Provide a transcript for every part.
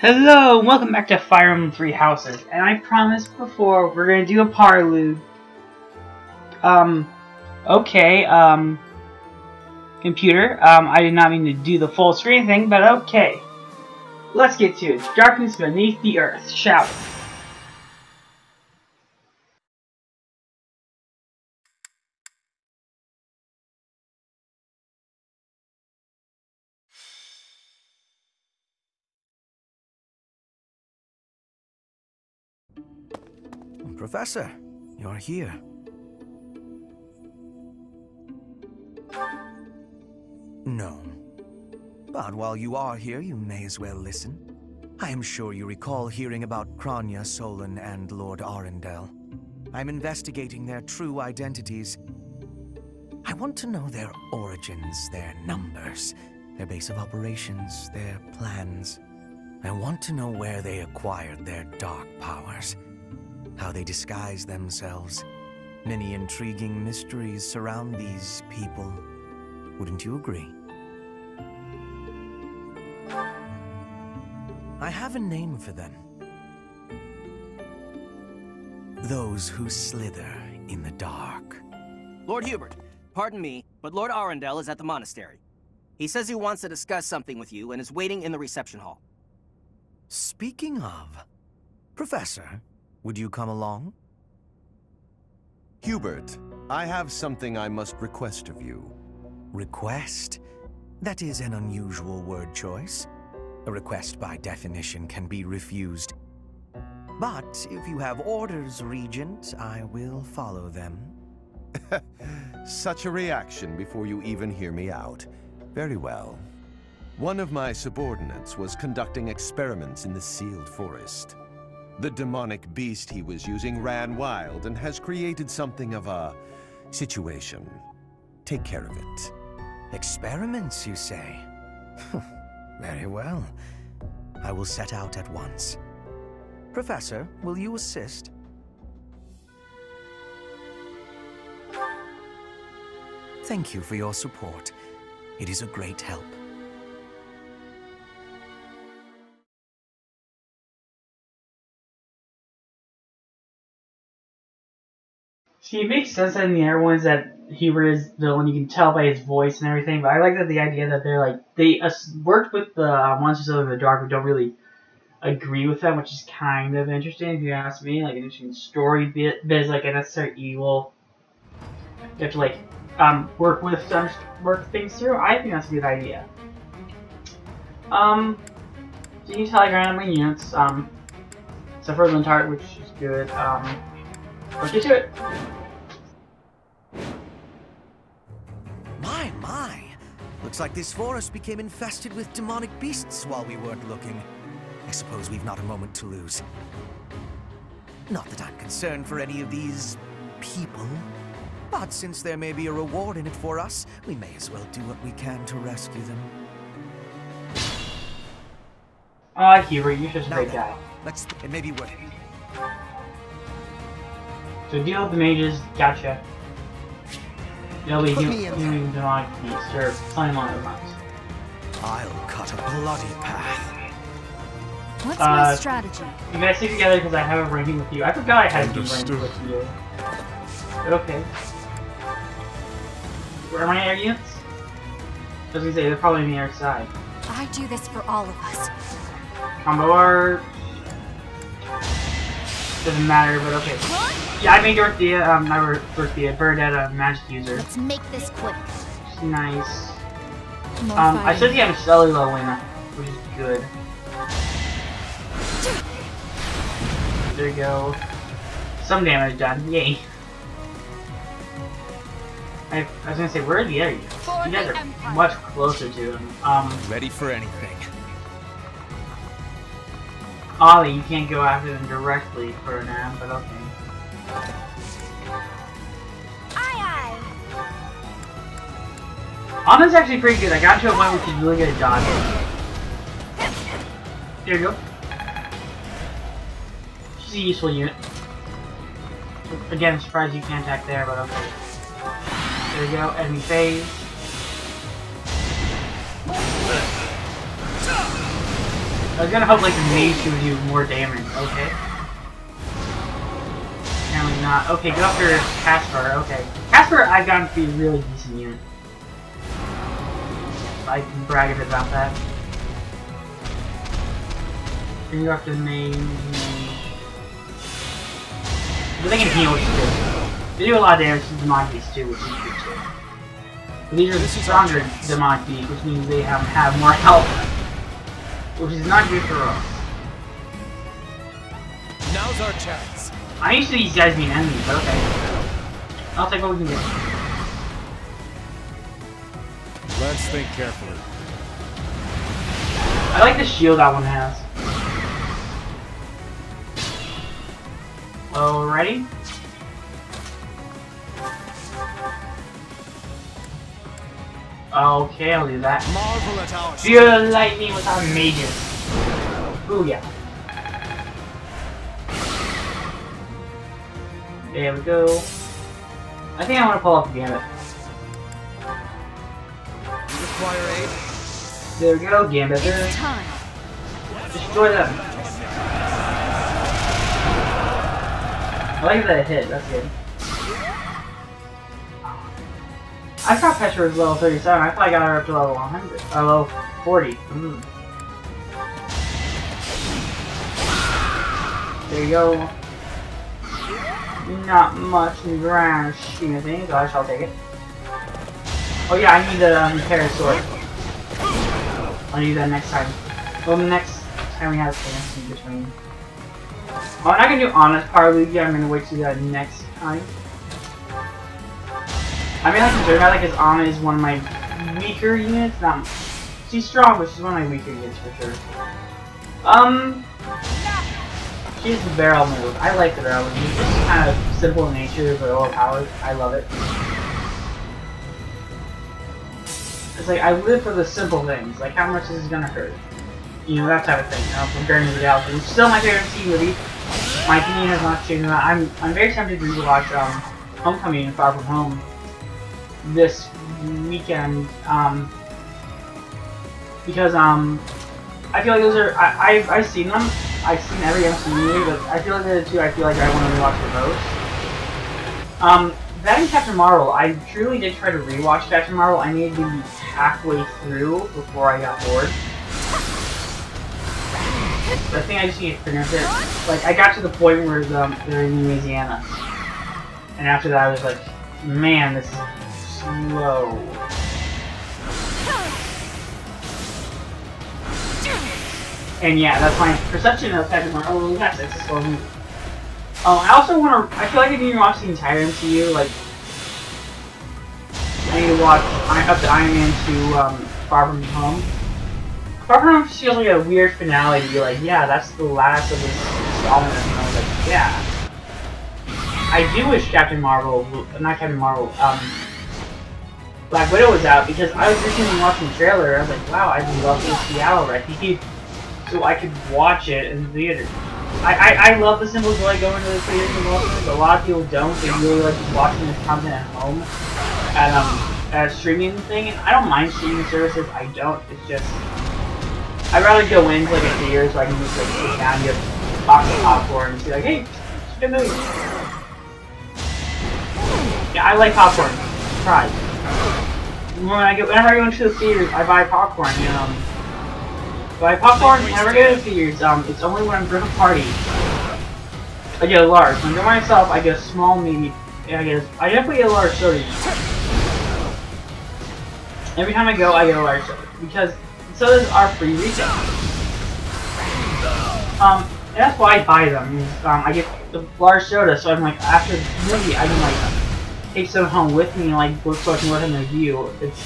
Hello, and welcome back to Fire Emblem Three Houses. And I promised before we're gonna do a parlude. Okay, computer, I did not mean to do the full screen thing, but okay. Let's get to it. Darkness beneath the earth, shall we? Professor, you're here. No. But while you are here, you may as well listen. I am sure you recall hearing about Kranya, Solon, and Lord Arundel. I'm investigating their true identities. I want to know their origins, their numbers, their base of operations, their plans. I want to know where they acquired their dark powers. How they disguise themselves. Many intriguing mysteries surround these people. Wouldn't you agree? I have a name for them. Those who slither in the dark. Lord Hubert, pardon me, but Lord Arundel is at the monastery. He says he wants to discuss something with you and is waiting in the reception hall. Speaking of, Professor, would you come along? Hubert, I have something I must request of you. Request? That is an unusual word choice. A request by definition can be refused. But if you have orders, Regent, I will follow them. Such a reaction before you even hear me out. Very well. One of my subordinates was conducting experiments in the sealed forest. The demonic beast he was using ran wild and has created something of a situation. Take care of it. Experiments, you say? Very well. I will set out at once. Professor, will you assist? Thank you for your support. It is a great help. See, it makes sense that in the other ones that Hubert is villain, you can tell by his voice and everything, but I like that the idea that they're like, they worked with the monsters in the dark but don't really agree with them, which is kind of interesting if you ask me, like an interesting story bit, but it's like a necessary evil. You have to like, work things through. I think that's a good idea. So you can tell like randomly units, except for Lintart, which is good. Let's get to it. My. Looks like this forest became infested with demonic beasts while we weren't looking. I suppose we've not a moment to lose. Not that I'm concerned for any of these people, but since there may be a reward in it for us, we may as well do what we can to rescue them. Hubert, you're just a great guy. It may be worth it. So deal with the mages, gotcha. They'll be doing demonic beasts or something along those lines. I'll cut a bloody path. What's my strategy? You guys stick together because I have a ranking with you. I forgot I had a ranking with you. But okay. Where are my air units? I was gonna say, they're probably on the air side. I do this for all of us. Combo art. Doesn't matter, but okay. Yeah, I made Dorothea, not Dorothea, Bernadette a magic user. Let's make this quick. Nice. I said he had a cellular winner, which is good. There you go. Some damage done. Yay. I was gonna say, where are the other units? You guys are much closer to them. Ready for anything. Ollie, you can't go after them directly for now, but okay. Aye. Anna's actually pretty good. I got to a point where she's really good at dodging. There you go. She's a useful unit. Again, I'm surprised you can't attack there, but okay. There you go, enemy phase. I was gonna hope like the mage would do more damage. Okay. Apparently not. Okay, go after Casper. Okay. Casper, I've gotten to be a really decent unit. I can brag a bit about that. Then go after the mage. But they can heal, which is good. They do a lot of damage to the demonic beasts too, which is good too. But these are stronger demonic beasts, which means they have more health, which is not good for us. Now's our chance. I'm used to these guys being enemies, but okay. I'll take what we can get. Let's think carefully. I like the shield that one has. Alrighty. Okay, I'll do that. Marvel at our Pure lightning without mages. Ooh, yeah. There we go. I think I want to pull up the gambit. You require aid? There we go, gambit. It's There. time. Destroy them. I like that it hit. That's good. I thought Petra was level 37. I thought I got her up to level 100. Or level 40. There you go. Not much in the grand scheme of things, so I shall take it. Oh yeah, I need to repair a sword. I'll do that next time. Well, the next time we have a chance in between. Oh, I'm not gonna do honest power Lugia, I'm gonna wait to do that next time. I mean, like, concerned about it because Anna is one of my weaker units. Not, she's strong, but she's one of my weaker units for sure. She's the barrel move. I like the barrel move. It's just kind of simple in nature, but overpowered. I love it. It's like, I live for the simple things. Like, how much is this gonna hurt? You know, that type of thing. From Guardians of the Galaxy. It's still my favorite MCU movie. My opinion has not changed. I'm very tempted to rewatch Homecoming and Far From Home this weekend, because I feel like those are I've seen them. I've seen every MCU movie, but I feel like they're the two I feel like I want to rewatch the most. That and Captain Marvel, I truly did try to rewatch Captain Marvel. I needed to be halfway through before I got bored. I think I just need to finish it. Like, I got to the point where they're in Louisiana, and after that I was like, man, this is slow. And yeah, that's my perception of Captain Marvel. Oh, yes, it's a slow movie. I also want to. I feel like I need to watch the entire MCU. Like, I need to watch up to Iron Man 2, Far From Home. Far From Home just feels like a weird finale to be like, yeah, that's the last of this installment. And I was like, yeah. I do wish Captain Marvel, not Captain Marvel, Black Widow was out, because I was recently watching the trailer. I was like, wow, I'd love to see Seattle already, so I could watch it in the theater. I love the simple joy going to the theater and watching it, but a lot of people don't. They really like just watching this content at home, at a streaming thing. And I don't mind streaming services. I don't. It's just I'd rather go into like a theater so I can just like sit down, and get a box of popcorn, and be like, hey, it's a good movie. Yeah, I like popcorn. Surprise. Whenever I go into the theaters, I buy popcorn. Buy popcorn whenever I go to the theaters. It's only when I'm with a party. I get a large. When I'm by myself, I get a small, maybe. I definitely get a large soda. Every time I go, I get a large soda because sodas are free retail. And that's why I buy them. I get the large soda, so I'm like, after the movie, I can like take some home with me and like so I can work on the review. It's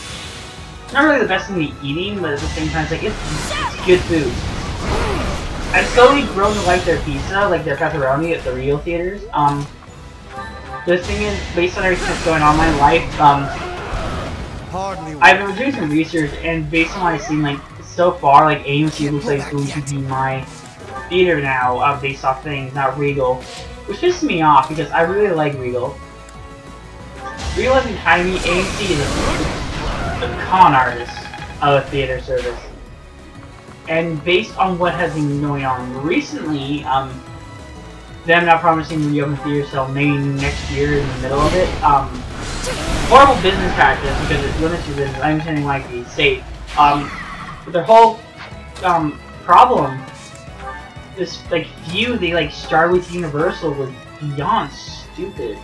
not really the best thing to be eating, but at the same time, it's like it's good food. I've slowly grown to like their pizza, like their pepperoni at the real theaters. The thing is, based on everything that's going on in my life, I've been doing some research, and based on what I've seen, like so far, like AMC looks like it's going to be my theater now, based off things, not Regal, which pisses me off because I really like Regal. Regal isn't kind of me. AMC is the con artist of a theater service. And based on what has been going on recently, them not promising to reopen theaters till maybe next year in the middle of it, horrible business practice because it limits your business. I understand like the state, but their whole problem, this like feud they like started with Universal was beyond stupid.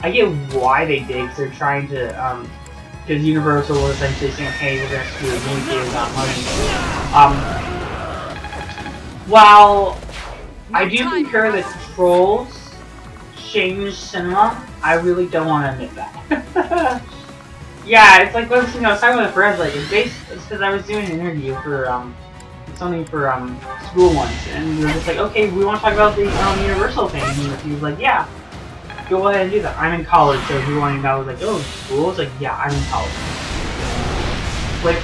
I get why they did, because they're trying to because Universal was essentially saying, hey, we're gonna screw the movie theaters out money. While I do concur that Trolls changed cinema, I really don't want to admit that. Yeah, it's like when I was talking with a friend, like it's because I was doing an interview for something for school once, and we were just like, okay, we want to talk about the Universal thing, and he was like, yeah, go ahead and do that. I'm in college, so if you want to know, I was like, oh, school? It's like, yeah, I'm in college. Like,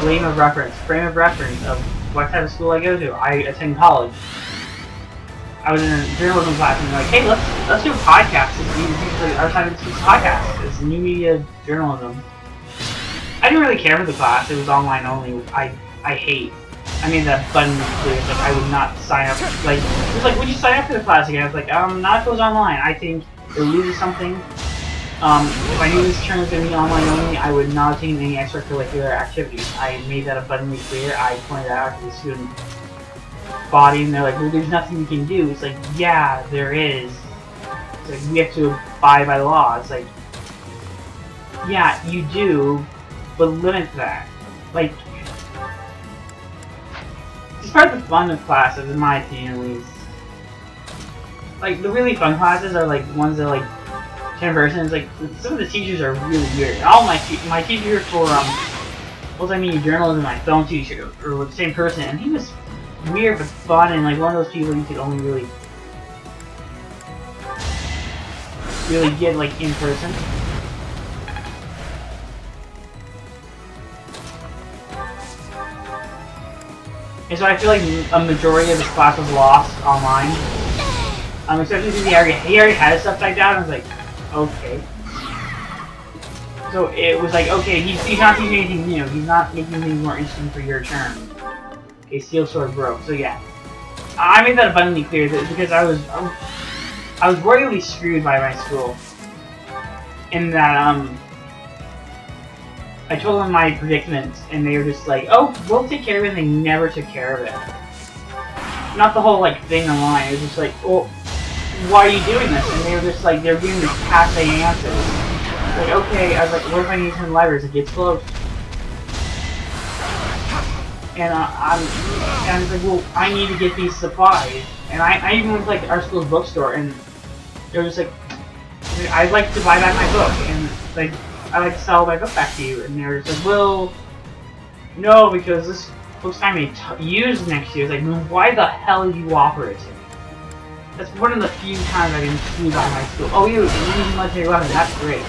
frame of reference of what type of school I go to. I attend college. I was in a journalism class, and they're like, hey, let's do a podcast. It's our time to do a podcast. It's new media journalism. I didn't really care for the class. It was online only. I made that button clear. Like, I would not sign up. Like, it was like, would you sign up for the class again? I was like, not if it was online. I think it loses something. If I knew this term was going to be online only, I would not obtain any extracurricular activities. I made that abundantly clear. I pointed that out to the student body, and they're like, well, there's nothing we can do. It's like, yeah, there is. It's like, we have to abide by the law. It's like, yeah, you do, but limit that. Like, it's part of the fun of classes, in my opinion, at least. Like, the really fun classes are, like, ones that, like, 10 persons. Like, some of the teachers are really weird. And all my teacher for, multimedia journalism, my film teacher, or the same person, and he was weird but fun, and, like, one of those people you could only really get, like, in person. And so I feel like a majority of his class was lost online. Especially since he already had his stuff typed out, and I was like, okay. So it was like, okay, he's not teaching anything new. He's not making things more interesting for your term. Okay, steel sword broke. So yeah, I made that abundantly clear because I was royally screwed by my school. In that I told them my predicament, and they were just like, oh, we'll take care of it, and they never took care of it. Not the whole, like, thing online. It was just like, well, why are you doing this? And they were just like, they're giving me passe answers. Like, okay, I was like, what if I need some libraries? It gets closed. And I was like, well, I need to get these supplies. And I even went to, like, our school's bookstore, and they were just like, I'd like to buy back my book, and, like, I'd like to sell my book back to you. And they were just like, well, no, because this book's not going to be used next year. It's like, well, why the hell did you offer it to me? That's one of the few times I've been screwed by my school. Oh, you're using legendary weapon. That's great.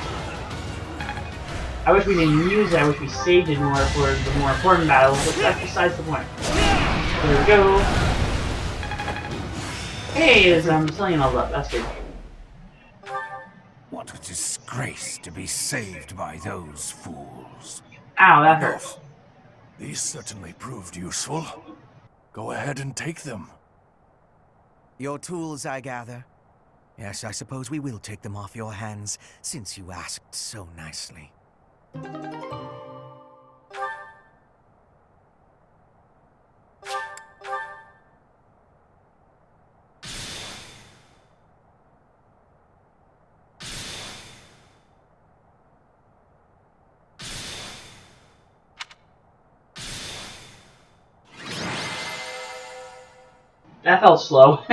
I wish we didn't use it. I wish we saved it more for the more important battles, but that's besides the point. There we go. Hey, is Cillian all up. That's good. What a disgrace to be saved by those fools. Ow, that hurts. These certainly proved useful. Go ahead and take them. Your tools, I gather. Yes, I suppose we will take them off your hands, since you asked so nicely. That felt slow.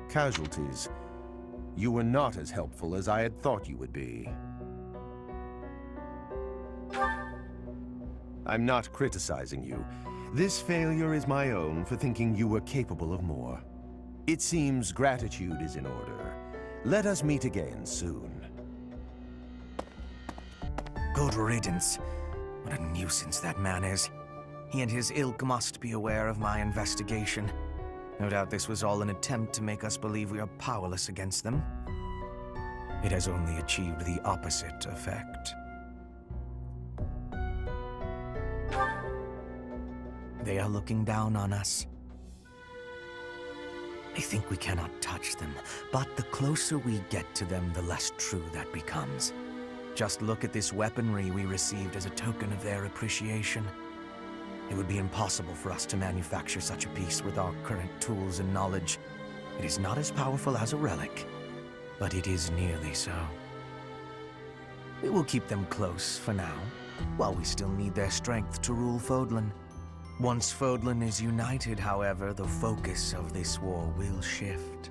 Casualties. You were not as helpful as I had thought you would be. I'm not criticizing you. This failure is my own for thinking you were capable of more. It seems gratitude is in order. Let us meet again soon. Good riddance. What a nuisance that man is. He and his ilk must be aware of my investigation. No doubt this was all an attempt to make us believe we are powerless against them. It has only achieved the opposite effect. They are looking down on us. They think we cannot touch them, but the closer we get to them, the less true that becomes. Just look at this weaponry we received as a token of their appreciation. It would be impossible for us to manufacture such a piece with our current tools and knowledge. It is not as powerful as a relic, but it is nearly so. We will keep them close for now, while we still need their strength to rule Fodlan. Once Fodlan is united, however, the focus of this war will shift.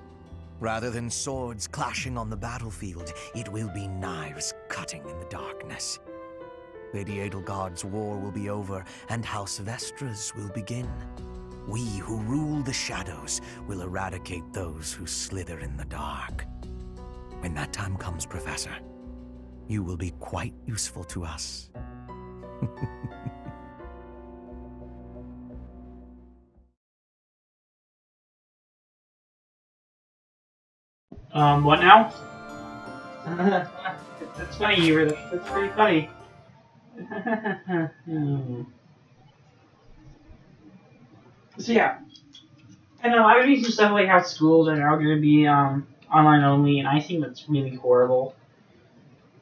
Rather than swords clashing on the battlefield, it will be knives cutting in the darkness. Lady Edelgard's war will be over, and House Vestra's will begin. We who rule the shadows will eradicate those who slither in the dark. When that time comes, Professor, you will be quite useful to us. What now? That's funny, you were. That's pretty funny. So yeah, I know I read some stuff like how schools are now going to be online only, and I think that's really horrible.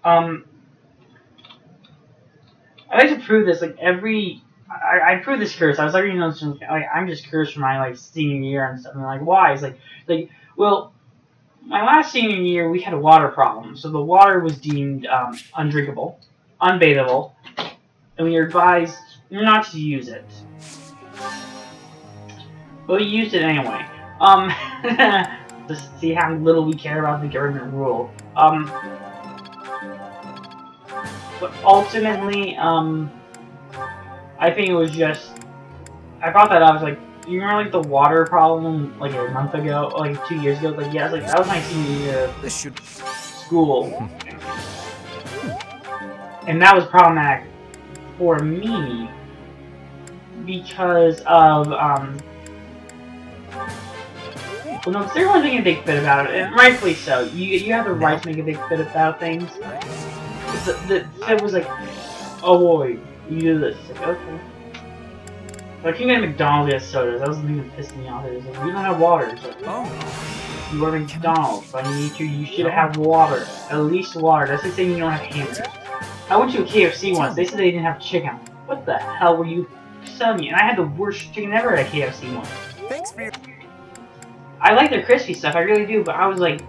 I like to prove this. Like I proved this curse. I was like, I'm just cursed for my like senior year and stuff. And like, why? It's like, well, my last senior year we had a water problem, so the water was deemed undrinkable, unbathable, and we were advised not to use it. But we used it anyway. Just to see how little we care about the government rule. But ultimately, I think it was just, I brought that up. I was like, you remember like the water problem like a month ago, like 2 years ago? Like, yeah, I was like, that was my senior year of school, and that was problematic for me because of well, no, because everyone's making a big fit about it, and rightfully so. You have the right to make a big fit about things. The fit was like, oh boy, you do this. It's like, okay. Like, you get McDonald's has sodas. That was the thing that pissed me off. It was like, we don't have water. It's like, you go to McDonald's, but you should have water. At least water. That's like saying you don't have hamburgers. I went to a KFC once. They said they didn't have chicken. What the hell were you selling me? And I had the worst chicken ever at a KFC once. Thanks for your... I like their crispy stuff, I really do, but I was like,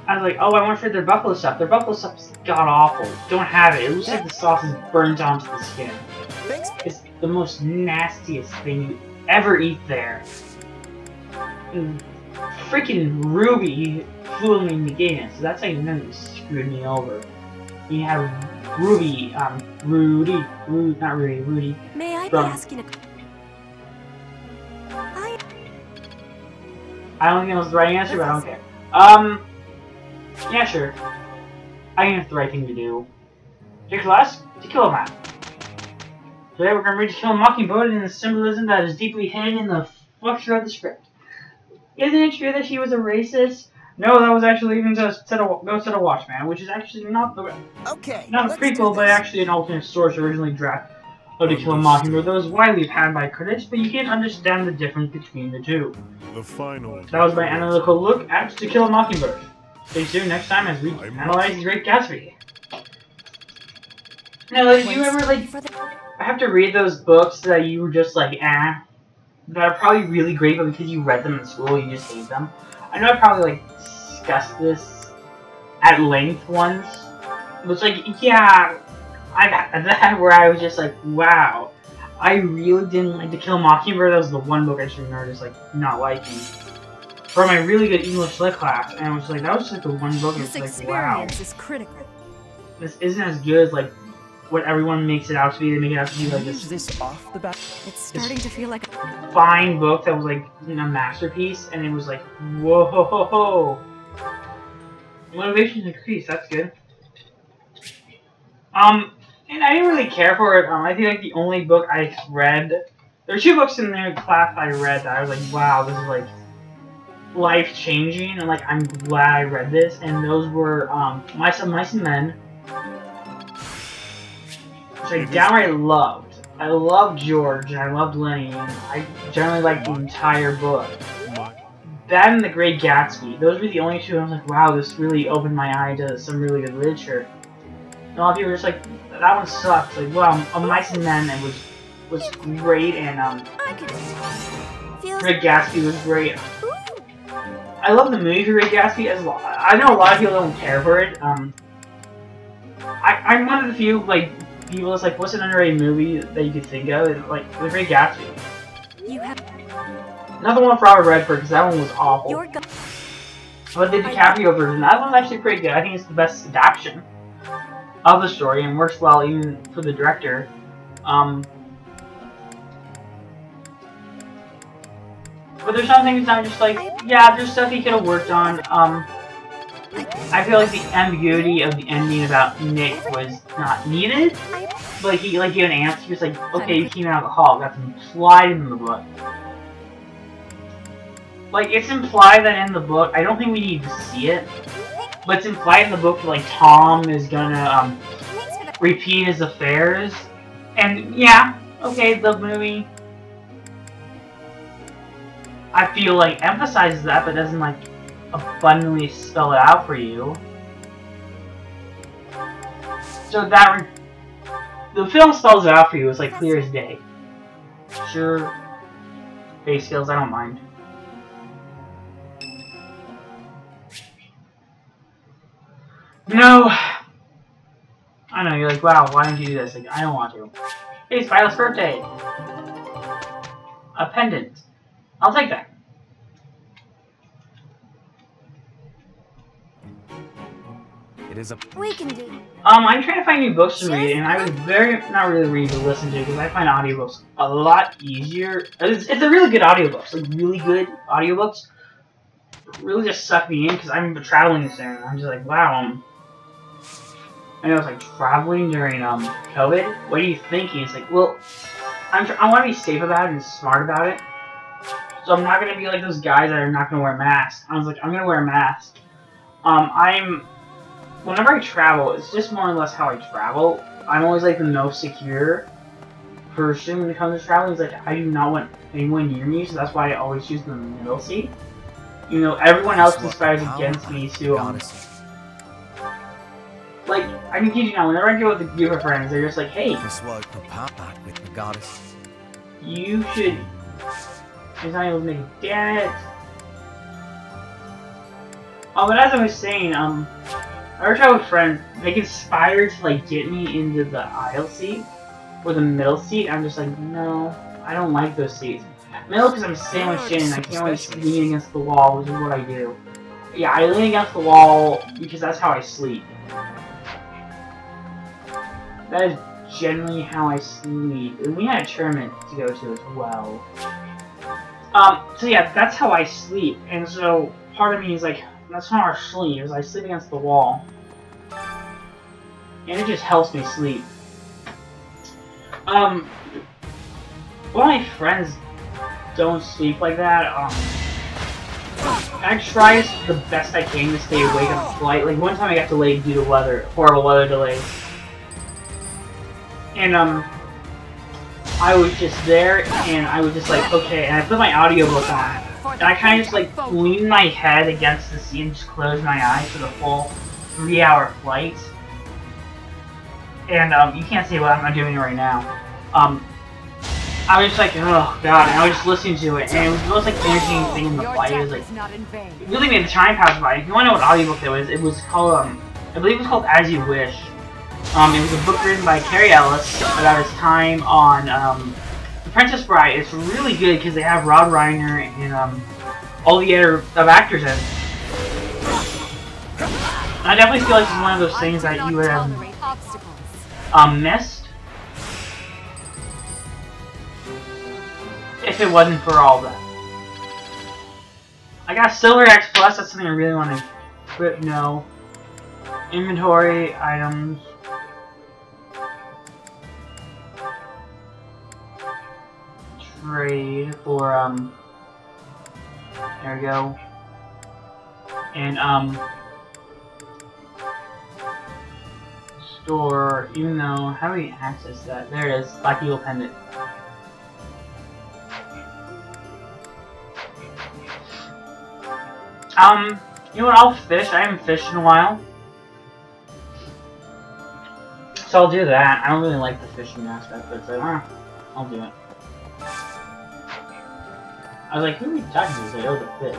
oh, I want to try their buffalo stuff. Their buffalo stuff is god-awful. Don't have it. It looks like the sauce is burnt onto the skin. It's the most nastiest thing you ever eat there. And freaking Ruby flew me again, so that's how you know you screwed me over. You have Ruby, not Rudy. May I be asking a... I don't think that was the right answer, but I don't care. Yeah, sure. I think it's the right thing to do. Your class? To kill a man. Today we're going to read To Kill a Mockingbird and the symbolism that is deeply hidden in the structure of the script. Isn't it true that she was a racist? No, that was actually even Ghost of the Watchman, which is actually not the not a prequel, but actually an alternate source originally drafted of To Kill a Mockingbird that was widely panned by critics, but you can't understand the difference between the two. The final. That was my analytical look at To Kill a Mockingbird. Stay tuned next time as we analyze The Great Gatsby. Now, did you ever, like, have to read those books that you were just like, that are probably really great, but because you read them in school, you just hate them? I know I probably, like, discussed this at length once. It was like, yeah, I've had that where I was just like, wow, I really didn't like To Kill a Mockingbird. That was the one book I just remember just, like, not liking. For my really good English lit class, and I was like, that was just, like, the one book, and it's like, wow. This is critical. This isn't as good as, like, what everyone makes it out to be. They make it out to be like this off the bat. It's starting to feel like a fine book that was like a masterpiece, and it was like, whoa ho ho ho. Motivation increased. That's good. And I didn't really care for it. I think like the only book I read There are 2 books in their class I read that I was like, wow, this is like life changing, and like I'm glad I read this. And those were Mice and Men, which I downright loved. I loved George and I loved Lenny, and I generally liked the entire book. That and The Great Gatsby. Those were the only 2 I was like, wow, this really opened my eye to some really good literature. And a lot of people were just like, that one sucks. Like, well, Mice and Men was great, and Great Gatsby was great. I love the movie Great Gatsby as well. I know a lot of people don't care for it. I'm one of the few like people that's like, what's an underrated movie that you could think of? And, like, The Great Gatsby. Not the one with Robert Redford, because that one was awful. But the DiCaprio version, that one's actually pretty good. I think it's the best adaptation of the story and works well even for the director. But there's some things I'm just like, yeah, there's stuff he could have worked on. I feel like the ambiguity of the ending about Nick was not needed. But he like gave an answer. He was like, okay, you came out of the hall. That's implied in the book. Like, it's implied that in the book. I don't think we need to see it, but it's implied in the book that like Tom is gonna repeat his affairs. And yeah, okay, the movie, I feel like emphasizes that, but doesn't like abundantly spell it out for you. So that the film spells it out for you. It's like clear as day. Sure, base skills, I don't mind. No, I know you're like, wow, why don't you do this? Like, I don't want to. Hey, it's Violet's birthday. A pendant. I'll take that. It is a... We can do. I'm trying to find new books to read, and I was not really read to listen to, because I find audiobooks a lot easier. It's a really good audiobooks, like really good audiobooks. Really just suck me in, because I'm traveling soon. I'm just like, wow. I know it's like traveling during COVID. What are you thinking? It's like, well, I want to be safe about it and smart about it. So I'm not gonna be like those guys that are not gonna wear masks. I was like, I'm gonna wear a mask. Whenever I travel, it's just more or less how I travel. I'm always like the most secure person when it comes to traveling. It's like, I do not want anyone near me, so that's why I always choose the middle seat. You know, everyone else conspires against me to, like, I can kid you now, whenever I go with a group of friends, they're just like, hey, you should, he's not able to make it, damn it. But as I was saying, I ever travel with friends, they conspire to, like, get me into the aisle seat, or the middle seat. I'm just like, no, I don't like those seats. Middle, because I'm sandwiched in, and I can't always lean against the wall, which is what I do. Yeah, I lean against the wall, because that's how I sleep. That is generally how I sleep. And we had a tournament to go to as well. So yeah, that's how I sleep. And so, part of me is like, that's how I sleep, is I sleep against the wall. And it just helps me sleep. One of my friends don't sleep like that. I try the best I can to stay awake on the flight. Like, one time I got delayed due to horrible weather delays. And, I was just there, and I was just like, okay, and I put my audiobook on. And I kind of just, like, leaned my head against the seat and just closed my eyes for the full 3-hour flight. And, you can't see what I'm doing right now. I was just like, oh god, and I was just listening to it, and it was the most, like, entertaining thing in the flight. It was, like, it really made the time pass by. If you want to know what audiobook it was called, I believe it was called As You Wish. It was a book written by Carrie Ellis about his time on The Princess Bride. It's really good because they have Rob Reiner and all the other actors in it. And I definitely feel like it's one of those things that you would have missed if it wasn't for all that. I got Silver X Plus. That's something I really want to put. No inventory items. trade for, there we go. And, store, even though, how do we access that? There it is, Black Eagle Pendant. You know what, I'll fish. I haven't fished in a while. So I'll do that. I don't really like the fishing aspect, but it's like, I'll do it. I was like, who are we talking to? It's like, oh, the fish.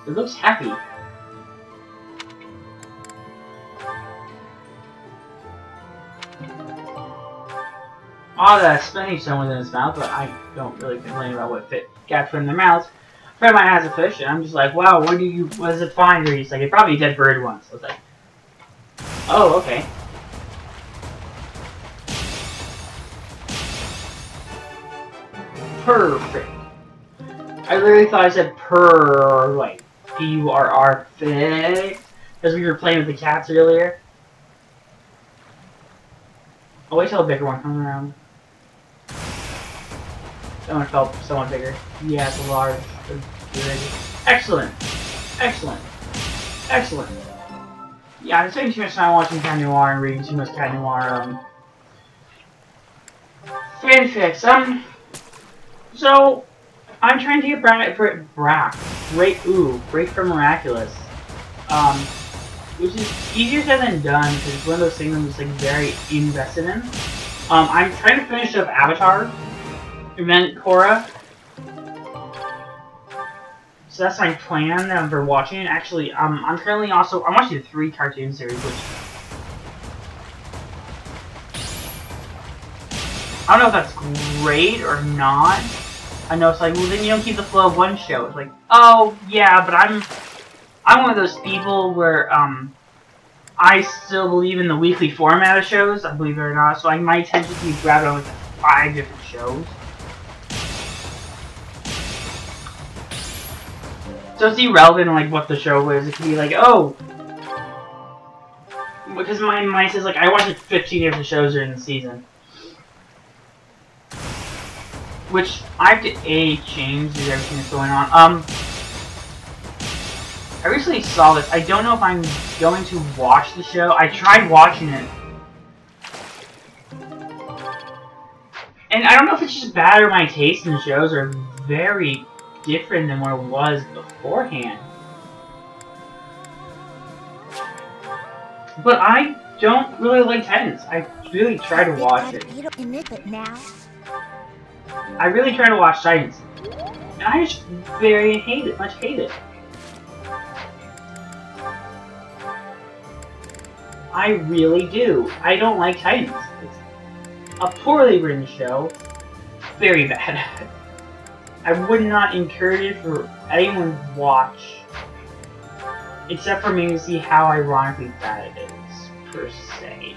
It looks happy. Oh, that spinach someone's in his mouth, but I don't really complain about what got put in their mouths. A friend of mine has a fish, and I'm just like, wow, what does it find? Or he's like, it probably a dead bird once. I was like, oh, okay. Perfect. I literally thought I said like P-U-R-R, perfect, because we were playing with the cats earlier. I'll wait till a bigger one comes around. That one felt somewhat bigger. Yeah, it's a large. Excellent. Excellent. Excellent. Yeah, I'm spending too much time watching Cat Noir and reading too much Cat Noir, fanfics. So, I'm trying to get break from Miraculous. Which is easier said than done, because it's one of those things I'm just like very invested in. I'm trying to finish up Avatar, Event Korra. So that's my plan for watching it. Actually, I'm currently I'm watching the 3 cartoon series, which I don't know if that's great or not. I know it's like, well, then you don't keep the flow of one show. It's like, oh yeah, but I'm one of those people where I still believe in the weekly format of shows, I believe it or not. So I might tend to be grabbing on with 5 different shows. So it's irrelevant like what the show is. It could be like, oh, because my mind says like I watched like 15 different shows during the season, which I have to change with everything that's going on. I recently saw this. I don't know if I'm going to watch the show. I tried watching it, and I don't know if it's just bad or my taste in shows are very different than what it was beforehand. But I don't really like Titans. I really try to watch it. I really try to watch Titans, and I just very hate it. I really do. I don't like Titans. It's a poorly written show. Very bad. I would not encourage it for anyone to watch, except for maybe to see how ironically bad it is, per se.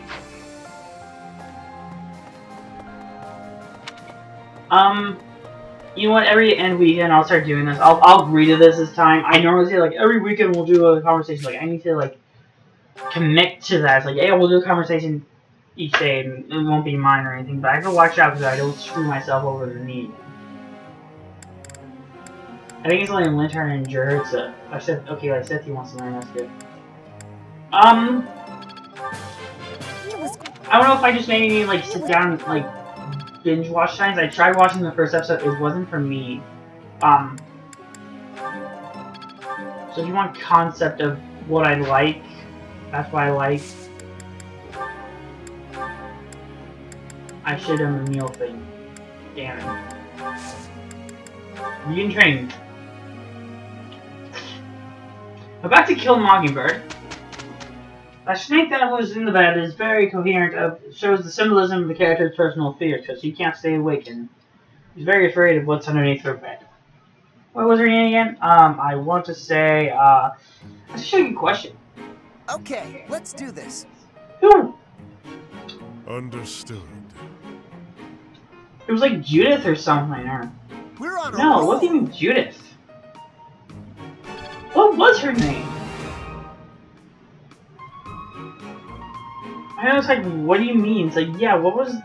You know what, every end weekend I'll start doing this. I'll agree to this time. I normally say, like, every weekend we'll do a conversation. Like, I need to, like, commit to that. It's like, yeah, we'll do a conversation each day, and it won't be mine or anything, but I have to watch out because I don't screw myself over the knee. I think it's only Lantern and Jurtza. I said, okay, I said he wants to learn, that's good. I don't know if I just maybe, like, sit down and, like, binge watch Titans. I tried watching the first episode, it wasn't for me. So if you want concept of what I like, that's what I like. I should have the meal thing. Damn it. Vegan train. About to kill Mockingbird. A snake that was in the bed is very coherent, shows the symbolism of the character's personal fears, because she can't stay awake and she's very afraid of what's underneath her bed. What was her name again? I want to say, that's actually a good question. Okay, let's do this. Who? Understood. It was like Judith or something, or... We're on a No, roll. it wasn't even Judith. What was her name? I was like, what do you mean? It's like, yeah, what was...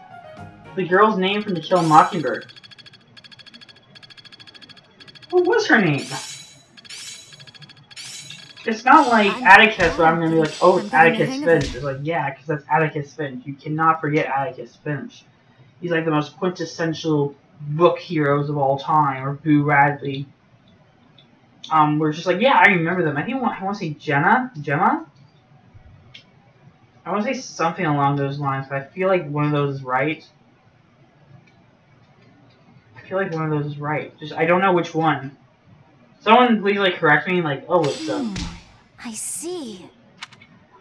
the girl's name from To Kill a Mockingbird. What was her name? It's not like Atticus, where I'm gonna be like, oh, it's Atticus Finch. It's like, yeah, because that's Atticus Finch. You cannot forget Atticus Finch. He's like the most quintessential book heroes of all time, or Boo Radley. We're just like, yeah, I remember them. I think I want to say Gemma? I want to say something along those lines, but I feel like one of those is right. I feel like one of those is right. Just, I don't know which one. Someone please, like, correct me, like, oh, it's, I see.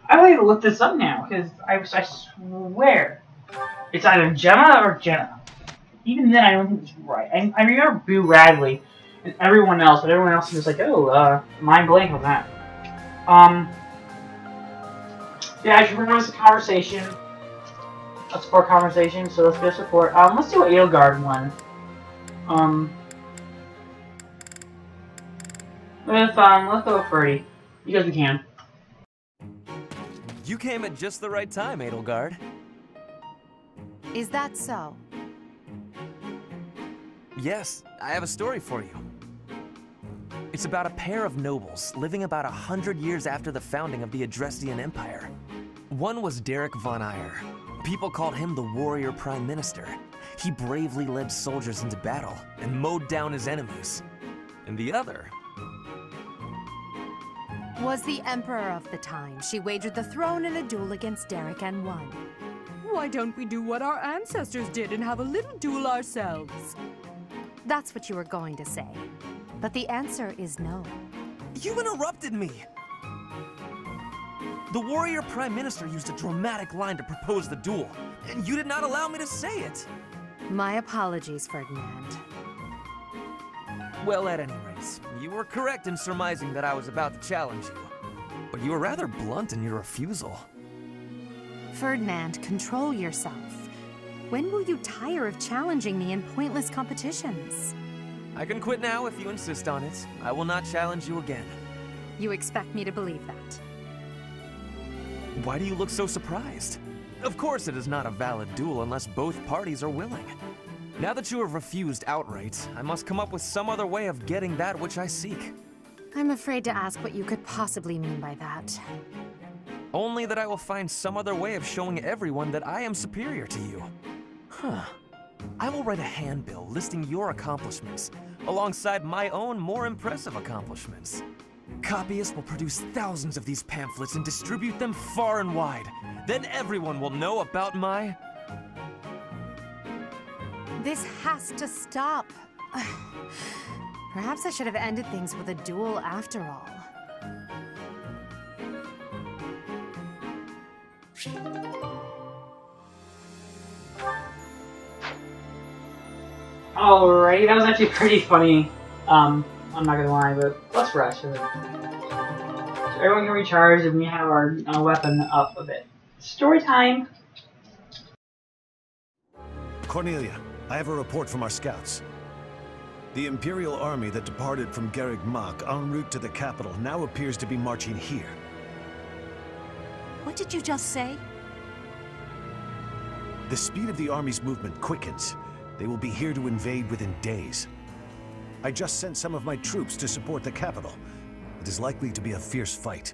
I don't even look this up now, because I swear it's either Gemma or Jenna. Even then, I don't think it's right. I remember Boo Radley and everyone else, but everyone else was like, oh, mind blank on that. Yeah, I should remember this conversation. A support conversation, so let's go support. Let's do an Edelgard one. Let's go with Freddy. You guys can. You came at just the right time, Edelgard. Is that so? Yes, I have a story for you. It's about a pair of nobles living about 100 years after the founding of the Adrestian Empire. One was Derek von Eyre. People called him the Warrior Prime Minister. He bravely led soldiers into battle and mowed down his enemies. And the other Was the emperor of the time. She wagered the throne in a duel against Derek and won. Why don't we do what our ancestors did and have a little duel ourselves? That's what you were going to say. But the answer is no. You interrupted me! The Warrior Prime Minister used a dramatic line to propose the duel, and you did not allow me to say it! My apologies, Ferdinand. Well, at any rate, you were correct in surmising that I was about to challenge you. But you were rather blunt in your refusal. Ferdinand, control yourself. When will you tire of challenging me in pointless competitions? I can quit now if you insist on it. I will not challenge you again. You expect me to believe that? Why do you look so surprised? Of course it is not a valid duel unless both parties are willing. Now that you have refused outright, I must come up with some other way of getting that which I seek. I'm afraid to ask what you could possibly mean by that. Only that I will find some other way of showing everyone that I am superior to you. Huh. I will write a handbill listing your accomplishments, alongside my own more impressive accomplishments. Copyists will produce thousands of these pamphlets and distribute them far and wide. Then everyone will know about my... This has to stop. Perhaps I should have ended things with a duel after all. Alright, that was actually pretty funny. I'm not gonna lie, but let's rush. So everyone can recharge and we have our weapon up a bit. Story time! Cornelia, I have a report from our scouts. The Imperial army that departed from Garreg Mach en route to the capital now appears to be marching here. What did you just say? The speed of the army's movement quickens. They will be here to invade within days. I just sent some of my troops to support the capital. It is likely to be a fierce fight.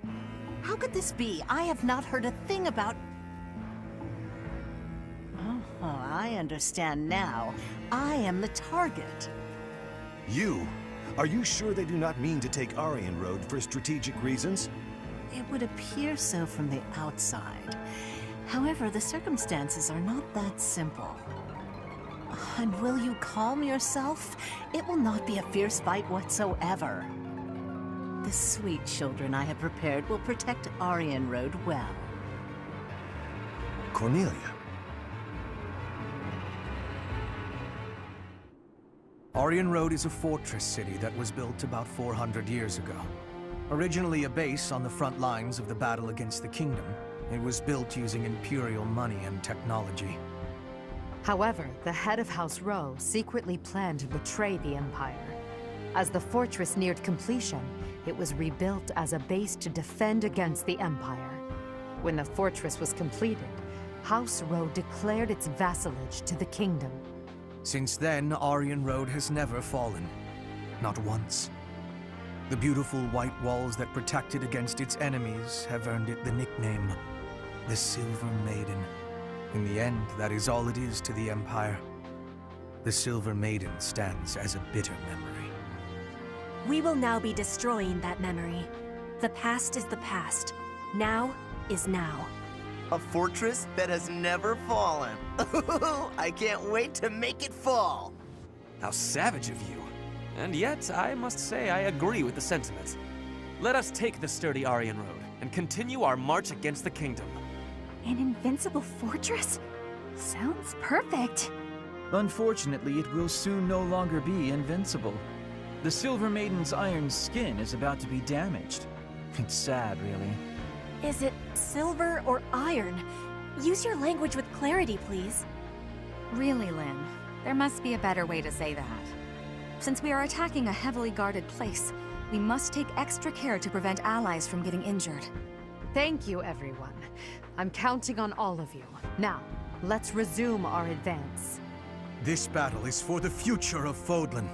How could this be? I have not heard a thing about... Oh, I understand now. I am the target. You? Are you sure they do not mean to take Aryan Road for strategic reasons? It would appear so from the outside. However, the circumstances are not that simple. And will you calm yourself? It will not be a fierce fight whatsoever. The sweet children I have prepared will protect Aryan Road well. Cornelia. Aryan Road is a fortress city that was built about 400 years ago. Originally a base on the front lines of the battle against the kingdom, it was built using Imperial money and technology. However, the head of House Rowe secretly planned to betray the Empire. As the fortress neared completion, it was rebuilt as a base to defend against the Empire. When the fortress was completed, House Road declared its vassalage to the kingdom. Since then, Aryan Road has never fallen. Not once. The beautiful white walls that protect it against its enemies have earned it the nickname, the Silver Maiden. In the end, that is all it is to the Empire. The Silver Maiden stands as a bitter memory. We will now be destroying that memory. The past is the past. Now is now. A fortress that has never fallen. I can't wait to make it fall. How savage of you. And yet, I must say I agree with the sentiment. Let us take the sturdy Aryan Road and continue our march against the kingdom. An invincible fortress? Sounds perfect. Unfortunately, it will soon no longer be invincible. The Silver Maiden's iron skin is about to be damaged. It's sad, really. Is it silver or iron? Use your language with clarity, please. Really, Lynn, there must be a better way to say that. Since we are attacking a heavily guarded place, we must take extra care to prevent allies from getting injured. Thank you, everyone. I'm counting on all of you. Now, let's resume our advance. This battle is for the future of Fodlan.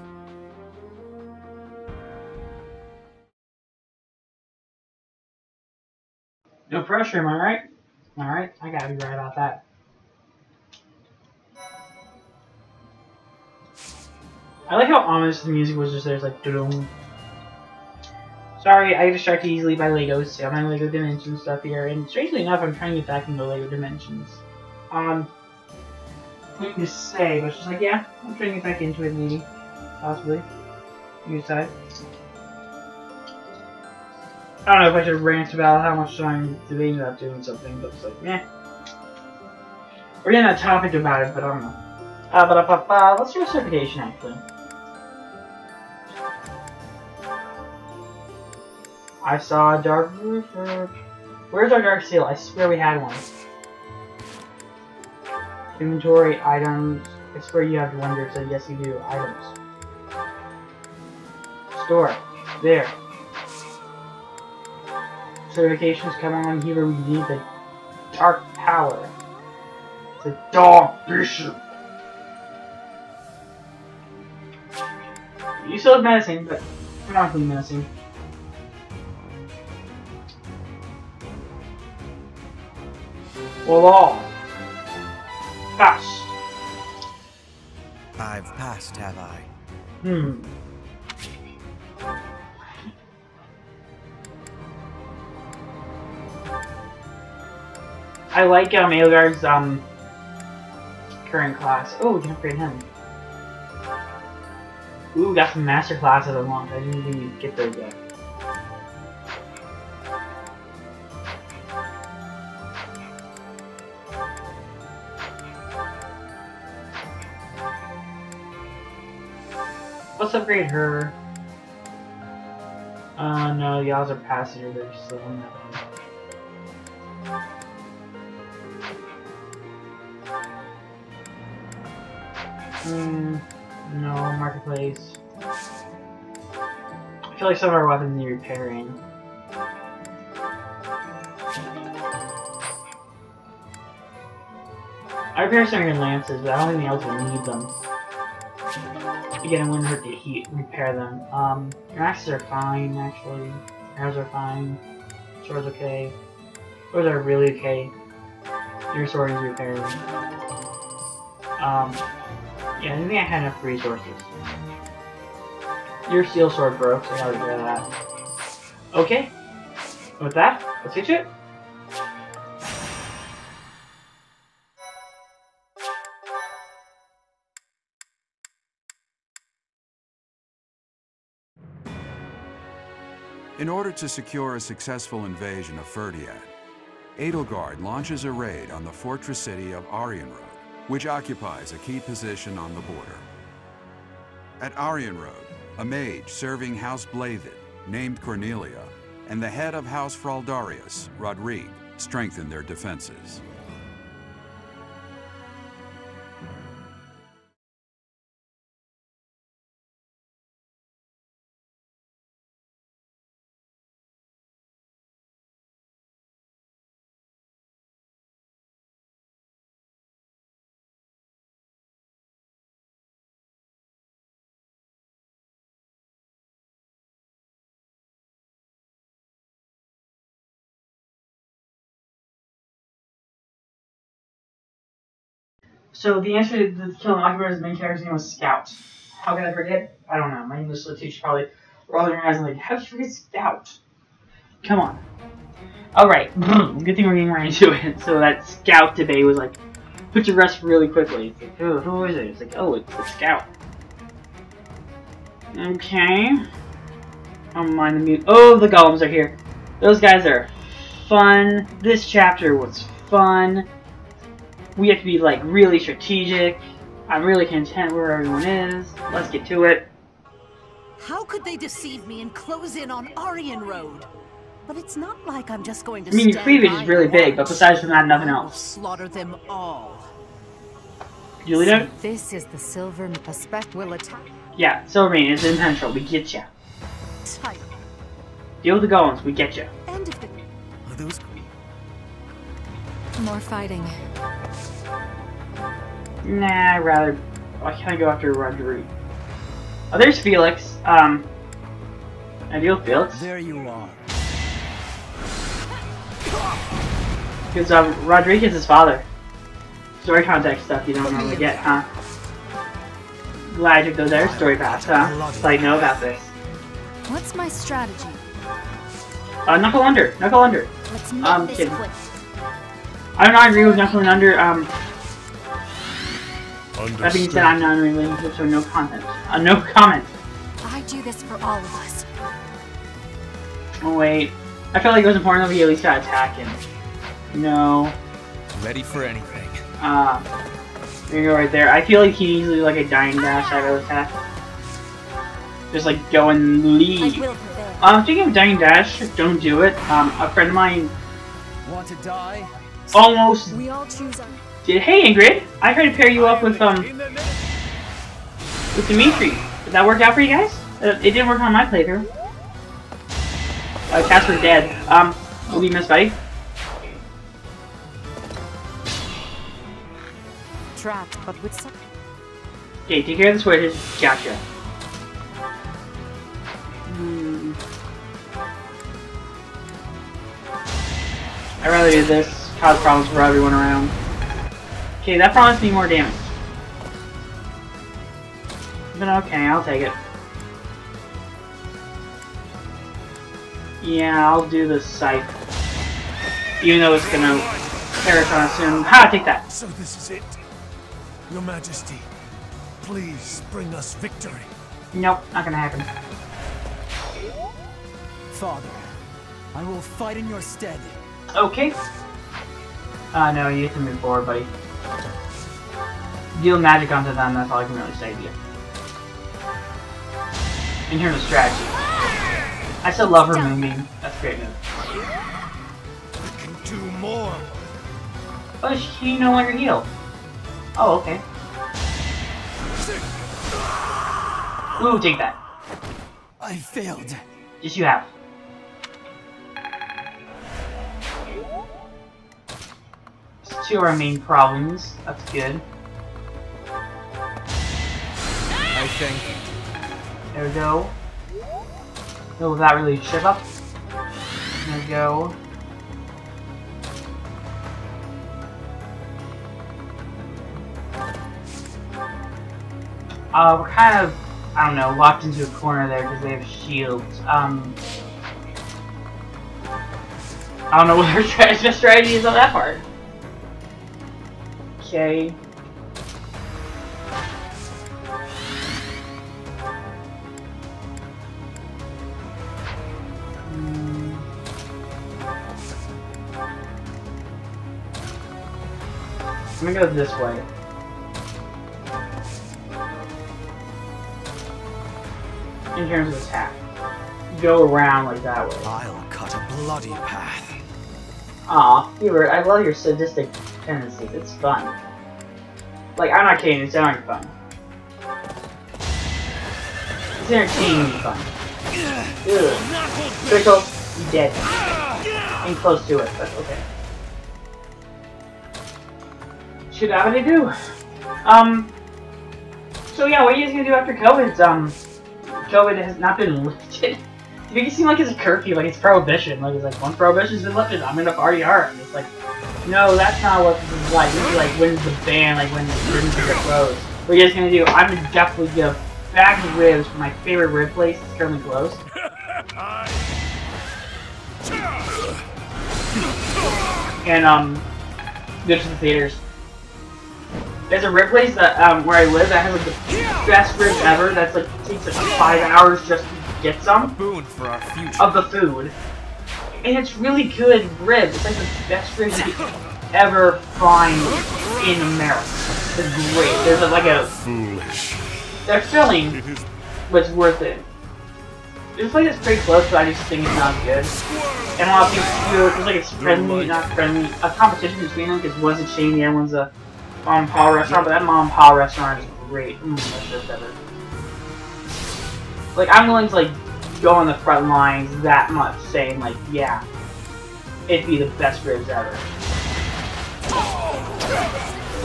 No pressure, am I right? Alright, I gotta be right about that. I like how ominous the music was just there. It's like, doo-doo. Sorry, I get distracted easily by Legos. See all my Lego Dimensions stuff here. And strangely enough, I'm trying to get back into Lego Dimensions. Quick to say, but it's just like, yeah, I'm trying to get back into it, maybe. Possibly. You decide. I don't know if I should rant about how much time I'm debating about doing something, but it's like, meh. We're getting a topic about it, but I don't know. Let's do a certification, actually. I saw a dark roof. Where's our dark seal? I swear we had one. Inventory, items. I swear you have to wonder, so yes you do. Items. Store. There. Certifications, come on, here we need the dark power. The Dark Bishop. You still look menacing, but not really menacing. Well, all. Pass. I've passed, have I? I like Aelgar's current class. Oh, we can upgrade him. Ooh, got some master classes unlocked. I didn't even get those yet. Let's upgrade her. No, the odds are passenger. They're still on that one. No, marketplace. I feel like some of our weapons need repairing. I repair some of your lances, but I don't think the elves will need them. Again, it wouldn't hurt to repair them. Your axes are fine, actually. Arrows are fine. Swords okay. Swords are really okay. Your sword is repaired. Yeah, I think I had enough resources. Your steel sword broke, so I gotta repair that. Okay. With that, let's get to it. In order to secure a successful invasion of Ferdiad, Edelgard launches a raid on the fortress city of Aryan Road, which occupies a key position on the border. At Aryan Road, a mage serving House Blavid, named Cornelia, and the head of House Fraldarius, Rodrigue, strengthen their defenses. So the answer to the killing Mockingbird, main character's name was Scout. How can I forget? I don't know. My English teacher probably rolling her eyes and like, how did you forget Scout? Come on. Alright, good thing we're getting right into it. So that Scout debate was like, put to rest really quickly. It's like, oh, who is it? It's like, oh, it's the Scout. Okay. Don't mind the mute. Oh, the golems are here. Those guys are fun. This chapter was fun. We have to be like really strategic. I'm really content where everyone is. Let's get to it. How could they deceive me and close in on Aryan Road? But it's not like I'm just going to I mean, your cleavage is really big, but besides from that, nothing else. Slaughter them all. You lead it? This is the Silver Aspect will attack. Yeah, Silvermane is intentional. We get ya. Tight. Deal with the golems. We get ya. End of the... Are those... More fighting. Nah, I'd rather... Why can't I go after Roderick? Oh, there's Felix. I deal with Felix. There you are. Because Roderick is his father. Story context stuff you don't normally get, huh? Glad you took those there story paths, huh? So I know about this. What's my strategy? Knuckle under. Knuckle under. Let's make this Kidding. quick. I do not agree with knuckling under. That being said, I'm not in a relationship, so no content. No comment. I do this for all of us. Oh wait, I felt like it was important that we at least got attacking. No. Ready for anything. There you go right there. I feel like he needs to do like a dying dash type of attack. Just like go and lead. Speaking of dying dash, don't do it. A friend of mine Want to die? almost We all choose our... did. Hey Ingrid, I tried to pair you up with Dimitri. Did that work out for you guys? It didn't work on my playthrough. Casper's dead. Will you miss buddy? Trapped, but with some... Okay, take care of the switches. Gotcha. I'd rather do this. Cause problems for everyone around. Okay, that promised me more damage. But okay, I'll take it. Yeah, I'll do the scythe. Even though it's gonna perish on us soon. Ha! Take that! So this is it. Your Majesty, please bring us victory. Nope, not gonna happen. Father, I will fight in your stead. Okay. No, you have to move forward, buddy. Deal magic onto them, that's all I can really say to you. In terms of strategy. I still love her moving. That's a great move. I can do more. Oh, she no longer heal. Oh, okay. Ooh, take that. I failed. Yes, you have. It's two of our main problems. That's good. I think. There we go. No, that really ship up. There we go. We're kind of, I don't know, locked into a corner there because they have shields. I don't know what our strategy is on that part. Okay. I'm gonna go this way. In terms of attack. Go around like that way. I'll cut a bloody path. Aw, Hubert, I love your sadistic tendencies. It's fun. Like, I'm not kidding, it's darn fun. It's entertaining fun. Ugh. Critical, you dead. Ain't close to it, but okay. Should have what I do. So yeah, what are you guys gonna do after COVID? COVID has not been lifted. You make it seem like it's a curfew, like it's prohibition. Like it's like once prohibition's been lifted, I'm gonna party hard. And it's like, no, that's not what this is like. This is like when the band, like when the businesses are closed. What are you guys gonna do? I'm gonna definitely get a bag of ribs from my favorite rib place. It's currently closed. And go to the theaters. There's a rib place that where I live that has like the best ribs ever. That's like takes like 5 hours just to get some boon for our future of the food, and it's really good ribs. It's like the best ribs you could ever find in America. It's great. There's like a foolish. They're filling, but it's worth it. This place is pretty close, but I just think it's not good. And a lot of people feel it's like it's friendly, not friendly. A competition between them because one's a chain, the other one's a mom and pop restaurant. But that mom and pop restaurant is great. That's just better. Like I'm willing to like go on the front lines that much, saying like, yeah, it'd be the best ribs ever.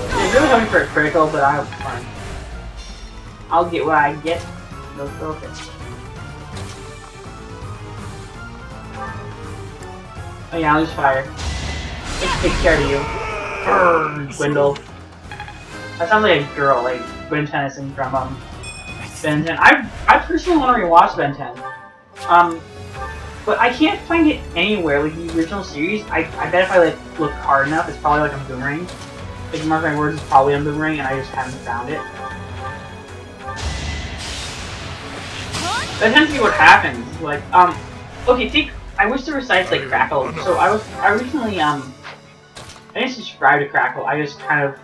They're really hoping for a critical, but I'm fine. I'll get what I get. No focus. Oh yeah, I'll just fire. Let's take care of you. Brrr, Gwendol. That sounds like a girl, like Gwen Tennyson from Ben 10. I personally want to rewatch Ben 10. But I can't find it anywhere. Like the original series, I bet if I like look hard enough, it's probably like on Boomerang. Like mark my words, it's probably on Boomerang, and I just haven't found it. That tends to be what happens. Like okay, I wish there were sites like Crackle. So I recently I didn't subscribe to Crackle. I just kind of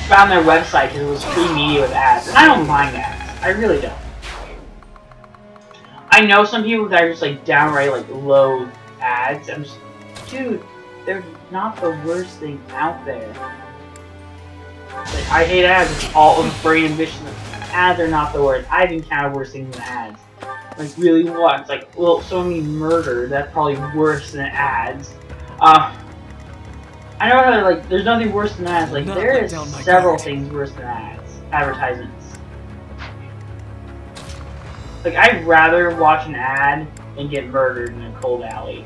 found their website because it was free media with ads, and I don't mind ads. I really don't. I know some people that are just like downright like loathe ads. I'm just, dude, they're not the worst thing out there. Like I hate ads. It's all of brain ambition. Ads are not the worst. I've encountered worse things than ads. Like really what? It's like, well, someone murder. That's probably worse than ads. I know how like there's nothing worse than ads. Like there is several things worse than ads. Advertisements. Like I'd rather watch an ad than get murdered in a cold alley.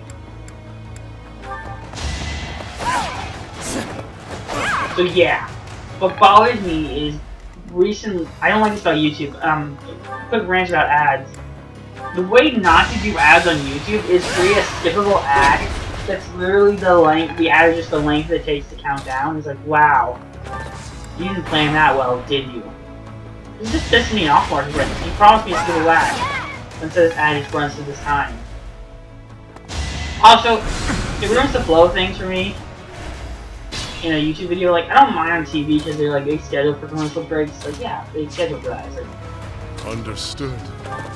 So yeah, what bothers me is recently. I don't like this about YouTube. Quick rant about ads. The way not to do ads on YouTube is create a skippable ad that's literally the length. The ad is just the length it takes to count down. It's like, wow, you didn't plan that well, did you? This is just pissing me off more. You promised me a skippable ad, and so this ad just runs to this time. Also, it ruins the flow of things for me. In a YouTube video, like I don't mind on TV because they're like they schedule for commercial breaks. Like yeah, they schedule for that. It's like, understood.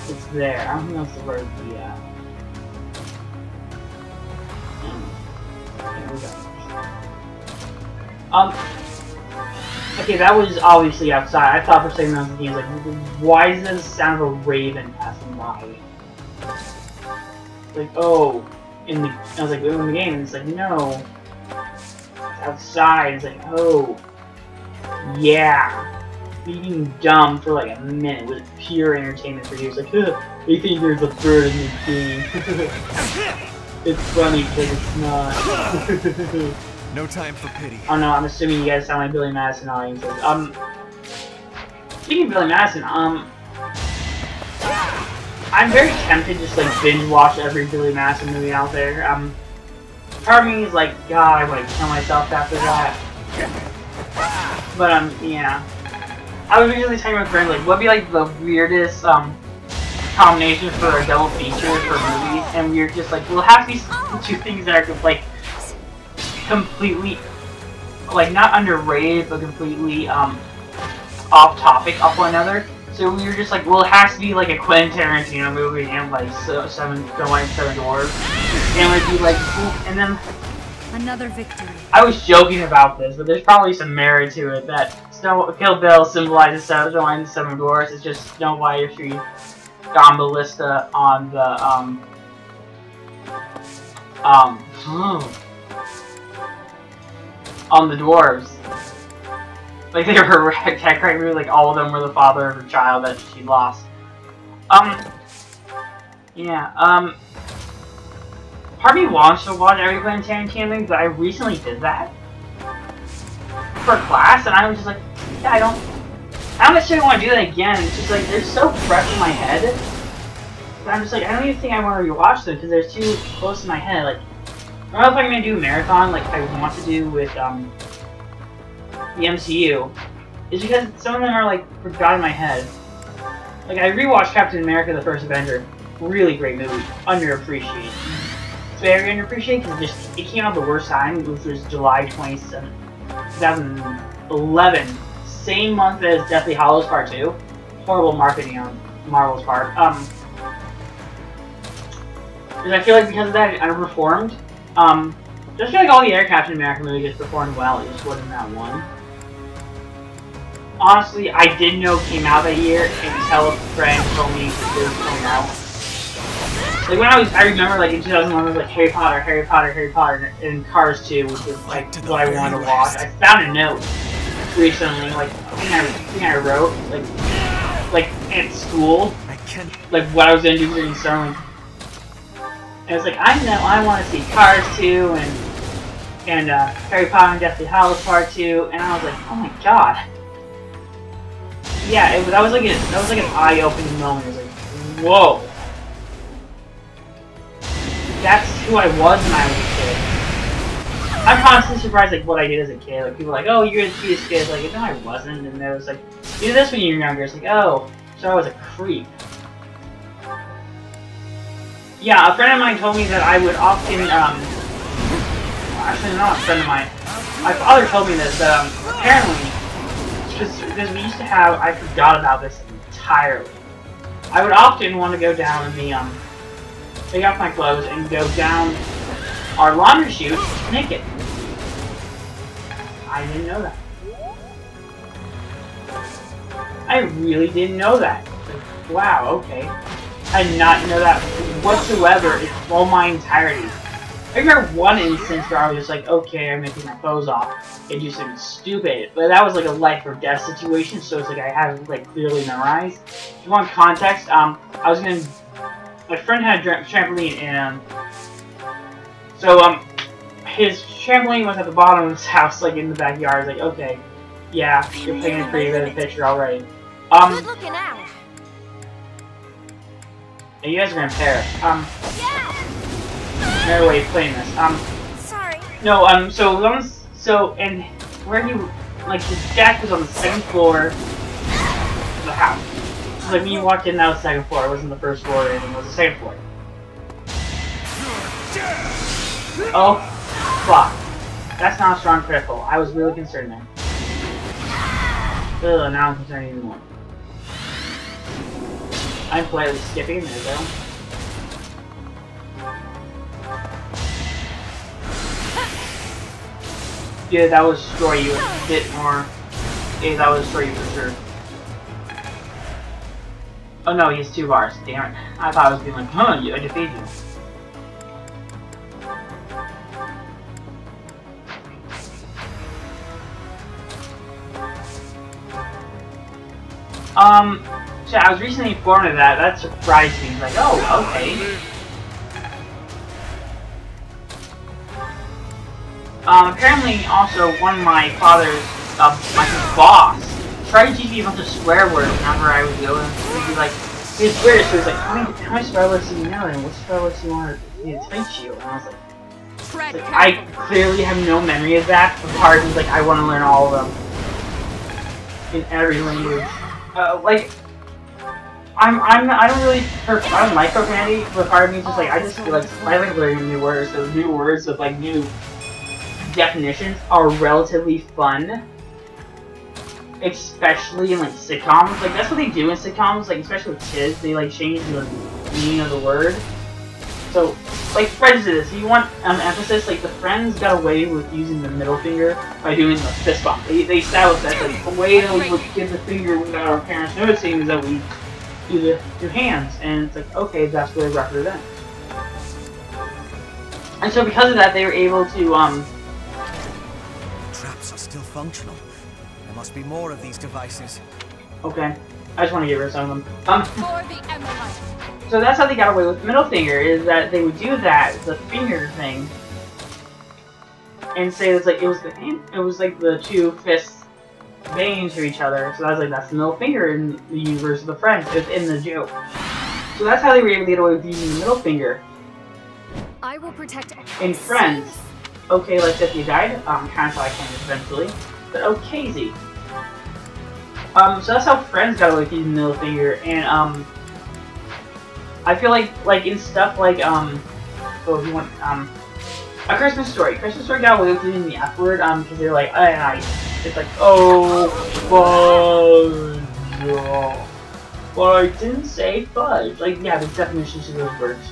It's there. I don't know if the word yeah. There we go. Okay, that was obviously outside. I thought for a second I was thinking, like, why is this the sound of a raven passing by? Like, oh, I was like, in the game, and it's like, no. Outside, it's like, oh, yeah. Being dumb for like a minute was pure entertainment for you. It's like, you think there's a bird in this game. It's funny because it's not. No time for pity. Oh no, I'm assuming you guys sound like Billy Madison audiences. Speaking of Billy Madison, I'm very tempted to just like binge watch every Billy Madison movie out there. Part of me is like, God, I want to kill myself after that. But yeah. I was recently talking with friends, like, what'd be like the weirdest combination for a double feature for movies? And we were just like, we'll have these two things that are like completely, like not underrated, but completely off topic of one another. So we were just like, well, it has to be like a Quentin Tarantino movie and like Seven Dwarfs, and we'd be like, ooh, and then another victory. I was joking about this, but there's probably some merit to it that Kill Bill symbolizes Seven Dwarfs. It's just Snow White if she gone ballista on the on the dwarves. Like they were technically like all of them were the father of her child that she lost. Yeah, part of me wants to watch every Quentin Tarantino movie, but I recently did that for class, and I was just like, yeah, I don't necessarily want to do that again. It's just like, they're so fresh in my head, that I'm just like, I don't even think I want to rewatch them, because they're too close in my head. Like, I don't know if I'm going to do a marathon, like I want to do with, the MCU, is because some of them are, like, forgot in my head. Like, I rewatched Captain America: The First Avenger. Really great movie. Underappreciated. It's very underappreciated because it came out the worst time, which was July 27th, 2011. Same month as Deathly Hallows Part 2. Horrible marketing on Marvel's part. Because I feel like because of that, it underperformed. Just feel like all the other Captain America movies just performed well. It just wasn't that one. Honestly, I didn't know it came out that year until a friend told me it was coming out. Like when I remember like in 2001 it was like Harry Potter, and Cars 2, which was like what I wanted to watch. I found a note recently, like I think I wrote like at school, like what I was gonna do during summer. And it's like I want to see Cars 2 and Harry Potter and Deathly Hallows Part 2, and I was like, oh my god. Yeah, that was like an eye-opening moment. It was like, whoa. That's who I was when I was a kid. I'm constantly surprised like what I did as a kid. Like people are like, oh, you're the cutest kid. Like, no, I wasn't. And there was like, you do this when you're younger. It's like, oh, so I was a creep. Yeah, a friend of mine told me that I would often, actually not a friend of mine. My father told me this, apparently, because we used to have, I forgot about this entirely. I would often want to go down in the, take off my clothes and go down our laundry chute naked. I didn't know that. I really didn't know that. Like, wow, okay. I did not know that whatsoever in all my entirety. I remember one instance where I was just like, okay, I'm gonna take my clothes off and do something stupid. But that was like a life or death situation, so it's like I had it like clearly memorized. If you want context, I was gonna... My friend had a trampoline, and so his trampoline was at the bottom of his house, like in the backyard. I was like, okay, yeah, you're painting a pretty good picture already. Good looking out. And you guys are gonna pair. No way of playing this. Sorry. No, and where he, like, his deck was on the second floor of the house. So, like, when you walked in, that was the second floor. It wasn't the first floor or anything. It was the second floor. Oh, fuck. That's not a strong critical. I was really concerned there. Ugh, now I'm concerned even more. I'm politely skipping. There we go. Yeah, that would destroy you a bit more. Yeah, that would destroy you for sure. Oh no, he has 2 bars. Damn it. I thought I was being like, huh, I defeated you. So I was recently informed of that. That surprised me. Like, oh, okay. Apparently, also, one of my father's, my boss, tried to teach me a bunch of swear words whenever I would go, and he'd be like, it's weird, so he's like, how many swear words do you know, and what swear words do you want me to teach you? And I was like, I clearly have no memory of that, but part of me is like, I want to learn all of them. In every language. I don't like profanity, but part of me is just like, I just feel like, I like learning new words, so new words with like new definitions are relatively fun, especially in like sitcoms. Like that's what they do in sitcoms, like especially with kids, they like change the meaning of the word. So like Friends did this. If you want emphasis, like the Friends got away with using the middle finger by doing the fist bump. They established that like the way that we would give the finger without our parents noticing is that we do the two hands, and it's like, okay, that's what they represent. And so because of that, they were able to Traps are still functional. There must be more of these devices. Okay, I just want to get rid of some of them. For the Emerald. So that's how they got away with the middle finger, is that they would do that, the finger thing, and say it's like it was like the two fists banging to each other. So I was like, that's the middle finger in the universe of the Friends. It's in the joke. So that's how they were able to get away with using the middle finger. I will protect In Friends, okay, let's say you died. Kind of like him eventually, but okay, Z. So that's how Friends got away with using the middle finger, and I feel like in stuff like oh, you want A Christmas Story. Christmas Story got away with using the F word because they're like, it's like, oh, fudge. Well, I didn't say fudge. Like, yeah, there's definitions to those words.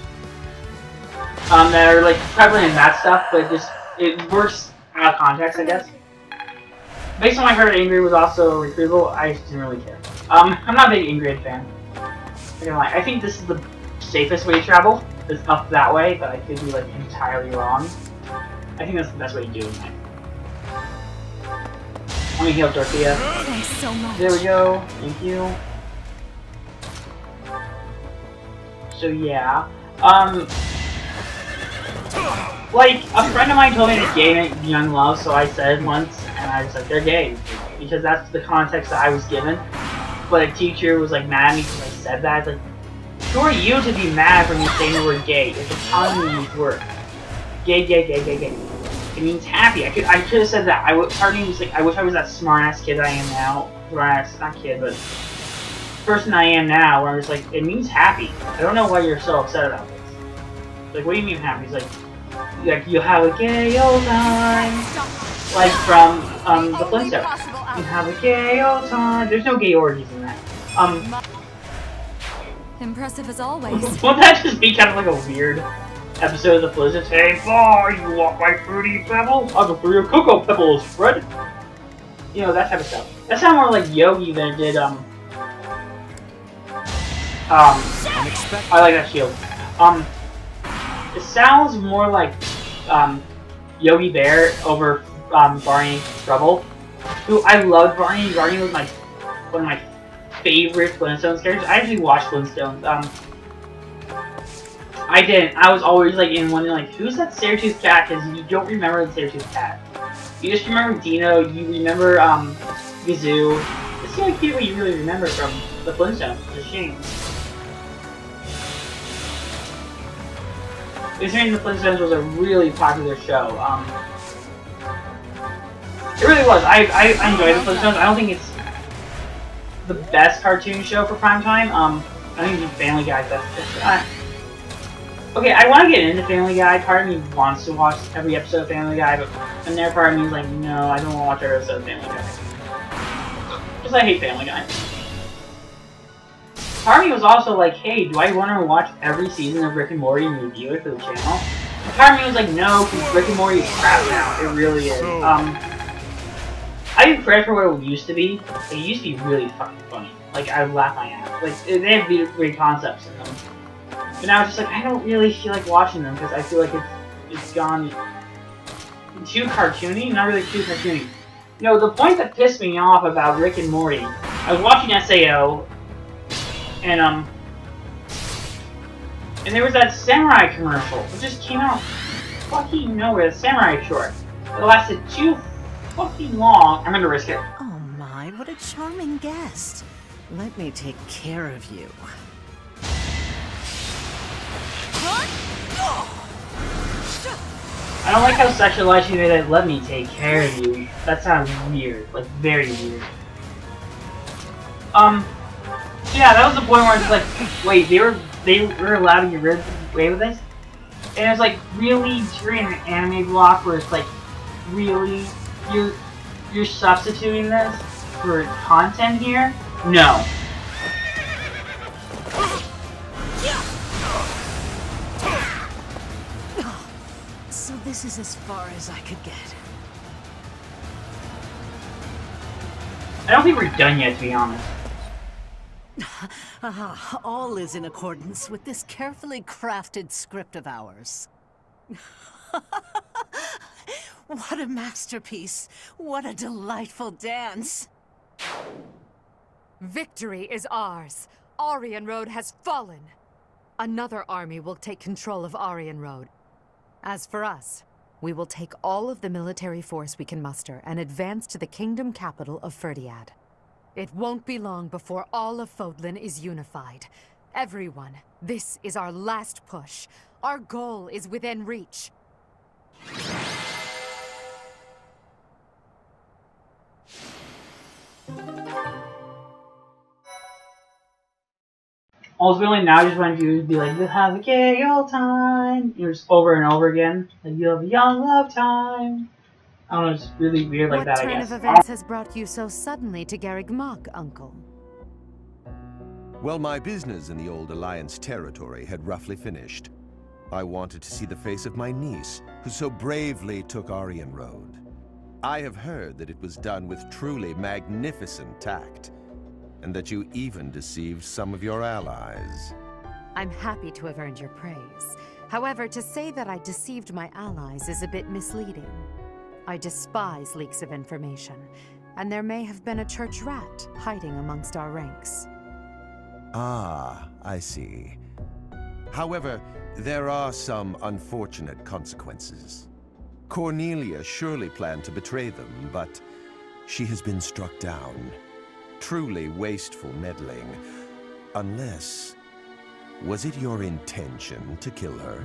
That are like prevalent in that stuff, but it works out of context, I guess. Based on what I heard, Ingrid was also recruitable. I just didn't really care. I'm not a big Ingrid fan. I think this is the safest way to travel. It's up that way, but I could be like entirely wrong. I think that's the best way to do it. Let me heal Dorothea. Thanks so much. There we go. Thank you. So yeah, like a friend of mine told me that gay meant young love, so I said once, and I was like, they're gay, because that's the context that I was given. But a teacher was like mad at me because I said that. Like, who are you to be mad for me saying the word gay? It's a common used word. Gay, gay, gay, gay, gay. It means happy. I could have said that. Part of me was like, I wish I was that smart ass kid that I am now. Not kid, but person I am now, where I'm just like, it means happy. I don't know why you're so upset about this. Like, what do you mean happy? He's like you have a gay old time. Like from the Flintstones. You have a gay old time. There's no gay orgies in that. Impressive as always. Won't that just be kind of like a weird episode of the Flintstones? Hey, boy, you want my fruity pebbles? I'll go for your cocoa pebbles, Fred. You know, that type of stuff. That sounded more like Yogi than it did, I like that shield. It sounds more like, Yogi Bear over, Barney Rubble. Who, I loved Barney. Barney was one of my favorite Flintstones characters. I actually watched Flintstones. I didn't. I was always, like, in wondering, like, who's that Saber-toothed cat? Because you don't remember the Saber-toothed cat. You just remember Dino, you remember, Gazoo. It's the only people you really remember from the Flintstones. It's a shame. Considering the Flintstones was a really popular show. It really was. I enjoyed the Flintstones. I don't think it's the best cartoon show for prime time. I think Family Guy's best. Okay, I want to get into Family Guy. Part of me wants to watch every episode of Family Guy, but another part of me is like, no, I don't want to watch every episode of Family Guy. Because I hate Family Guy. Part of me was also like, hey, do I want to watch every season of Rick and Morty and review it for the channel? Part of me was like, no, because Rick and Morty is crap now. It really is. I give credit for what it used to be. It used to be really fucking funny. Like, I would laugh my ass. Like, they have great concepts in them. But now it's just like, I don't really feel like watching them because I feel like it's gone too cartoony. Not really too cartoony. You know, the point that pissed me off about Rick and Morty, I was watching SAO, and there was that Samurai commercial. It just came out fucking nowhere. The Samurai short. It lasted too fucking long. I'm gonna risk it. Oh my, what a charming guest. Let me take care of you. I don't like how sexualized you made it. Let me take care of you. That sounds weird. Like, very weird. Yeah, that was the point where I was like, wait, they were allowed to get rid away with this? And it's like, really, during an anime block where it's like, really, you're substituting this for content here? No. So this is as far as I could get. I don't think we're done yet, to be honest. All is in accordance with this carefully crafted script of ours. What a masterpiece. What a delightful dance. Victory is ours. Aryan Road has fallen. Another army will take control of Aryan Road. As for us, we will take all of the military force we can muster and advance to the kingdom capital of Ferdiad. It won't be long before all of Fodlan is unified. Everyone, this is our last push. Our goal is within reach. Ultimately, now I just want you to be like, you have a gay old time. You know, just over and over again. Like, you have a young love time. I don't know, it's really weird like that, I guess. What turn of events has brought you so suddenly to Garreg Mach, Uncle? Well, my business in the old Alliance territory had roughly finished. I wanted to see the face of my niece, who so bravely took Aryan Road. I have heard that it was done with truly magnificent tact, and that you even deceived some of your allies. I'm happy to have earned your praise. However, to say that I deceived my allies is a bit misleading. I despise leaks of information, and there may have been a church rat hiding amongst our ranks. Ah, I see. However, there are some unfortunate consequences. Cornelia surely planned to betray them, but she has been struck down. Truly wasteful meddling. Unless... was it your intention to kill her?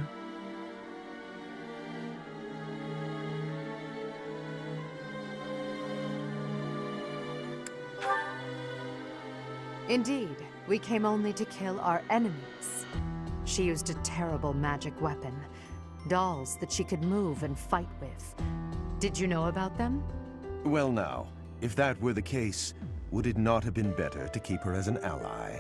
Indeed, we came only to kill our enemies. She used a terrible magic weapon. Dolls that she could move and fight with. Did you know about them? Well now, if that were the case, would it not have been better to keep her as an ally?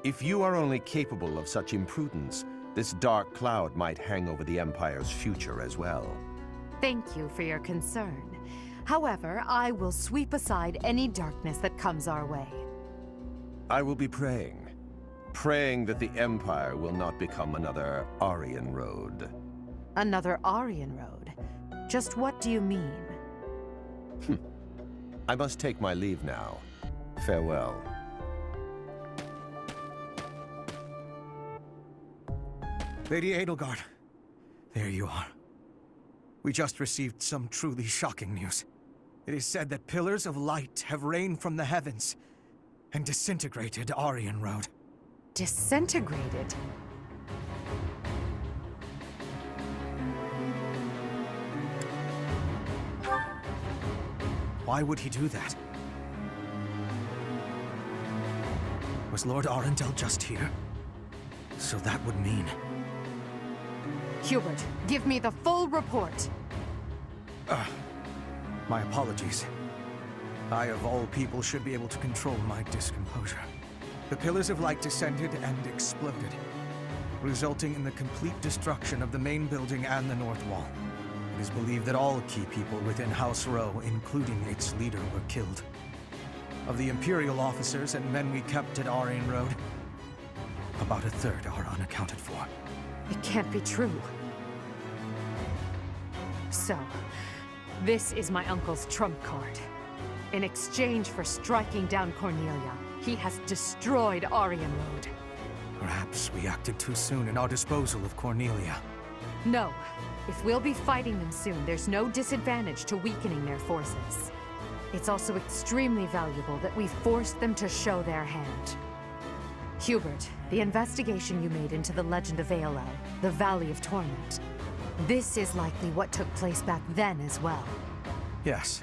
If you are only capable of such imprudence, this dark cloud might hang over the Empire's future as well. Thank you for your concern. However, I will sweep aside any darkness that comes our way. I will be praying. Praying that the Empire will not become another Aryan Road. Another Aryan Road? Just what do you mean? I must take my leave now. Farewell. Lady Edelgard, there you are. We just received some truly shocking news. It is said that pillars of light have rained from the heavens and disintegrated Aryan Road. Disintegrated? Why would he do that? Was Lord Arundel just here? So that would mean... Hubert, give me the full report. My apologies. I, of all people, should be able to control my discomposure. The pillars of light descended and exploded, resulting in the complete destruction of the main building and the north wall. It is believed that all key people within House Row, including its leader, were killed. Of the Imperial officers and men we kept at Aryan Road, about a third are unaccounted for. It can't be true. So, this is my uncle's trump card. In exchange for striking down Cornelia, he has destroyed Aryan Road. Perhaps we acted too soon in our disposal of Cornelia. No. If we'll be fighting them soon, there's no disadvantage to weakening their forces. It's also extremely valuable that we forced them to show their hand. Hubert, the investigation you made into the legend of Aelel, the Valley of Torment, this is likely what took place back then as well. Yes.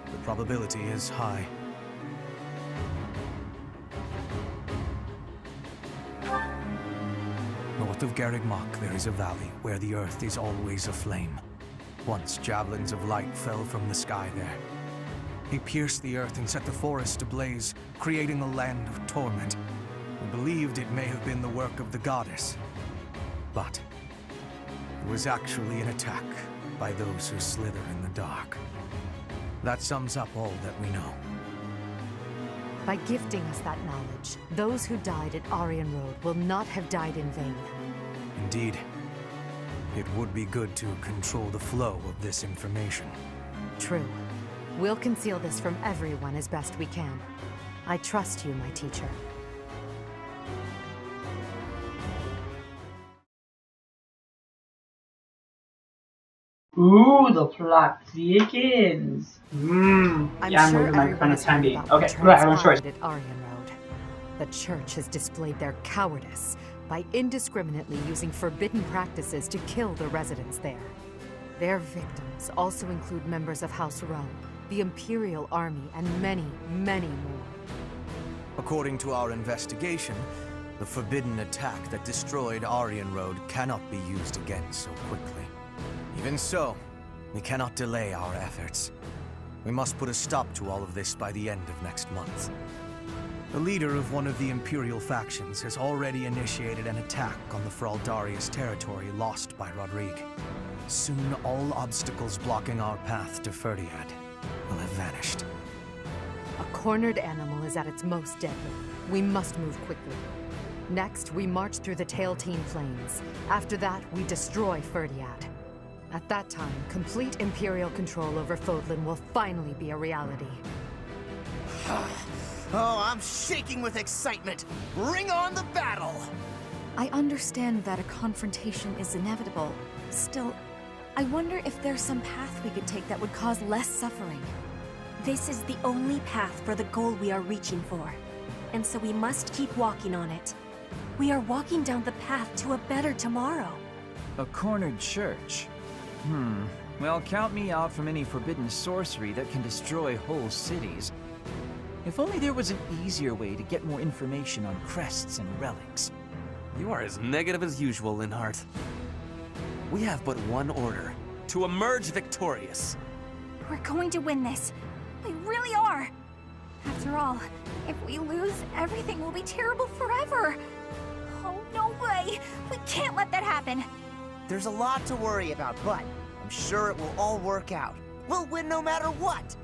The probability is high. North of Garreg Mach, there is a valley where the earth is always aflame. Once javelins of light fell from the sky there. He pierced the earth and set the forest ablaze, creating a land of torment. We believed it may have been the work of the goddess. But it was actually an attack by those who slither in the dark. That sums up all that we know. By gifting us that knowledge, those who died at Aryan Road will not have died in vain. Indeed. It would be good to control the flow of this information. True. We'll conceal this from everyone as best we can. I trust you, my teacher. Ooh, the plot thickens. I'm Yeah, I'm sure moving my everyone kind of has time heard being. about Okay, what right, everyone's choice. transpired at Aryan Road. The Church has displayed their cowardice by indiscriminately using forbidden practices to kill the residents there. Their victims also include members of House Rome, the Imperial Army, and many, many more. According to our investigation, the forbidden attack that destroyed Aryan Road cannot be used again so quickly. Even so, we cannot delay our efforts. We must put a stop to all of this by the end of next month. The leader of one of the Imperial factions has already initiated an attack on the Fraldarius territory lost by Rodrigue. Soon, all obstacles blocking our path to Ferdiad will have vanished. A cornered animal is at its most deadly. We must move quickly. Next, we march through the Tailtean Plains. After that, we destroy Ferdiad. At that time, complete Imperial control over Fodlan will finally be a reality. Oh, I'm shaking with excitement! Bring on the battle! I understand that a confrontation is inevitable. Still, I wonder if there's some path we could take that would cause less suffering. This is the only path for the goal we are reaching for. And so we must keep walking on it. We are walking down the path to a better tomorrow. A cornered church? Well, count me out from any forbidden sorcery that can destroy whole cities. If only there was an easier way to get more information on crests and relics. You are as negative as usual, Linhardt. We have but one order: to emerge victorious. We're going to win this. We really are. After all, if we lose, everything will be terrible forever. Oh, no way! We can't let that happen! There's a lot to worry about, but I'm sure it will all work out. We'll win no matter what!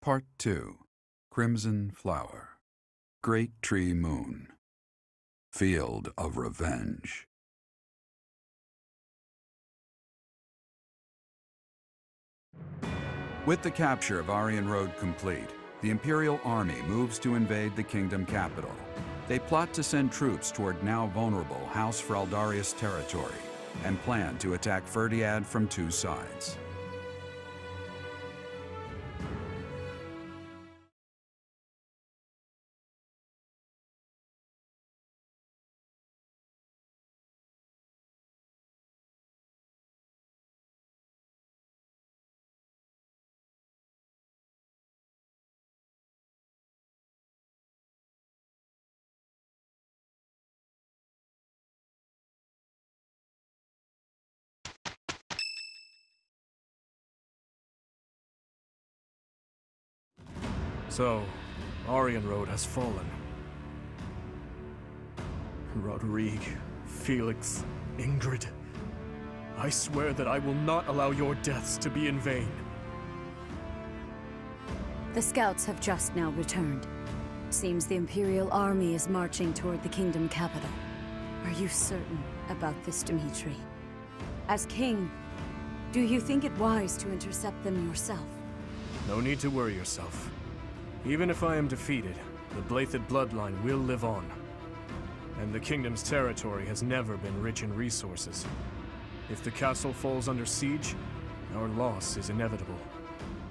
Part 2. Crimson Flower. Great Tree Moon. Field of Revenge. With the capture of Aryan Road complete, the Imperial Army moves to invade the kingdom capital. They plot to send troops toward now vulnerable House Fraldarius territory and plan to attack Ferdiad from two sides. So, Aryan Road has fallen. Rodrigue, Felix, Ingrid. I swear that I will not allow your deaths to be in vain. The scouts have just now returned. Seems the Imperial Army is marching toward the kingdom capital. Are you certain about this, Dimitri? As king, do you think it wise to intercept them yourself? No need to worry yourself. Even if I am defeated, the Blathed bloodline will live on. And the kingdom's territory has never been rich in resources. If the castle falls under siege, our loss is inevitable.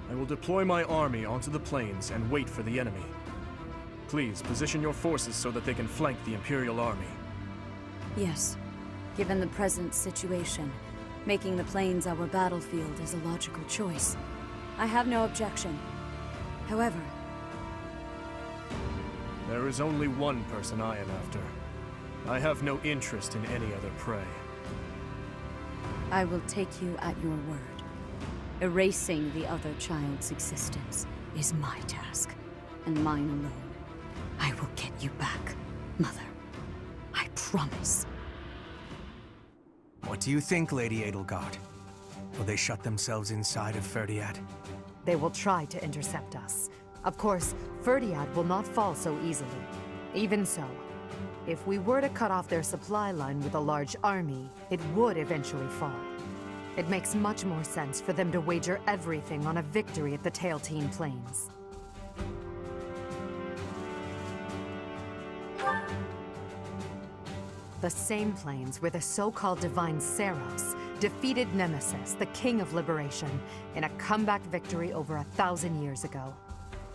I will deploy my army onto the plains and wait for the enemy. Please, position your forces so that they can flank the Imperial Army. Yes. Given the present situation, making the plains our battlefield is a logical choice. I have no objection. However, there is only one person I am after. I have no interest in any other prey. I will take you at your word. Erasing the other child's existence is my task, and mine alone. I will get you back, Mother. I promise. What do you think, Lady Edelgard? Will they shut themselves inside of Ferdiad? They will try to intercept us. Of course, Ferdiad will not fall so easily. Even so, If we were to cut off their supply line with a large army, it would eventually fall. It makes much more sense for them to wager everything on a victory at the Tailtean Plains. The same plains where the so-called divine Seros defeated Nemesis, the King of Liberation, in a comeback victory over 1,000 years ago.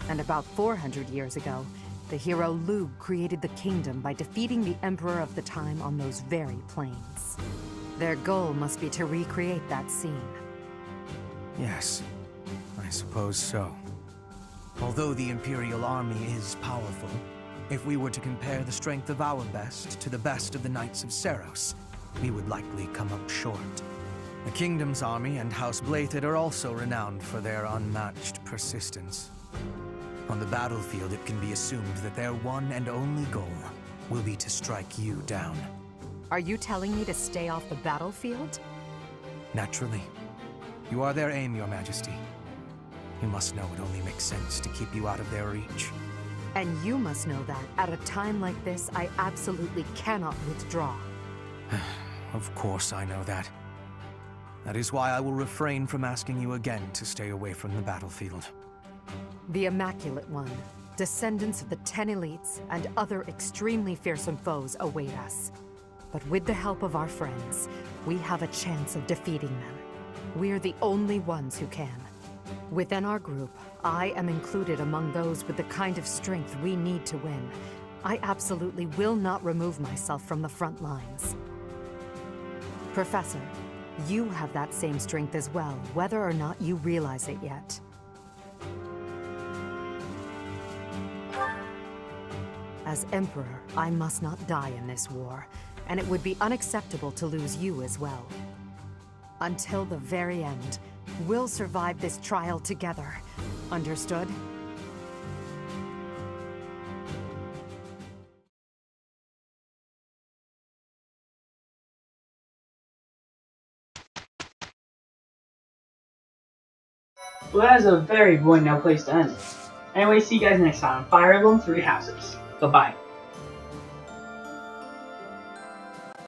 And about 400 years ago, the hero Lugh created the kingdom by defeating the Emperor of the time on those very plains. Their goal must be to recreate that scene. Yes, I suppose so. Although the Imperial army is powerful, if we were to compare the strength of our best to the best of the Knights of Seros, we would likely come up short. The Kingdom's army and House Blaiddyd are also renowned for their unmatched persistence. On the battlefield, it can be assumed that their one and only goal will be to strike you down. Are you telling me to stay off the battlefield? Naturally. You are their aim, Your Majesty. You must know it only makes sense to keep you out of their reach. And you must know that, at a time like this, I absolutely cannot withdraw. Of course I know that. That is why I will refrain from asking you again to stay away from the battlefield. The Immaculate One, descendants of the 10 elites, and other extremely fearsome foes await us. But with the help of our friends, we have a chance of defeating them. We're the only ones who can. Within our group, I am included among those with the kind of strength we need to win. I absolutely will not remove myself from the front lines. Professor, you have that same strength as well, whether or not you realize it yet. As Emperor, I must not die in this war, and it would be unacceptable to lose you as well. Until the very end, we'll survive this trial together. Understood? Well, that is a very boring now place to end it. Anyway, see you guys next time on Fire Emblem Three Houses. Bye-bye.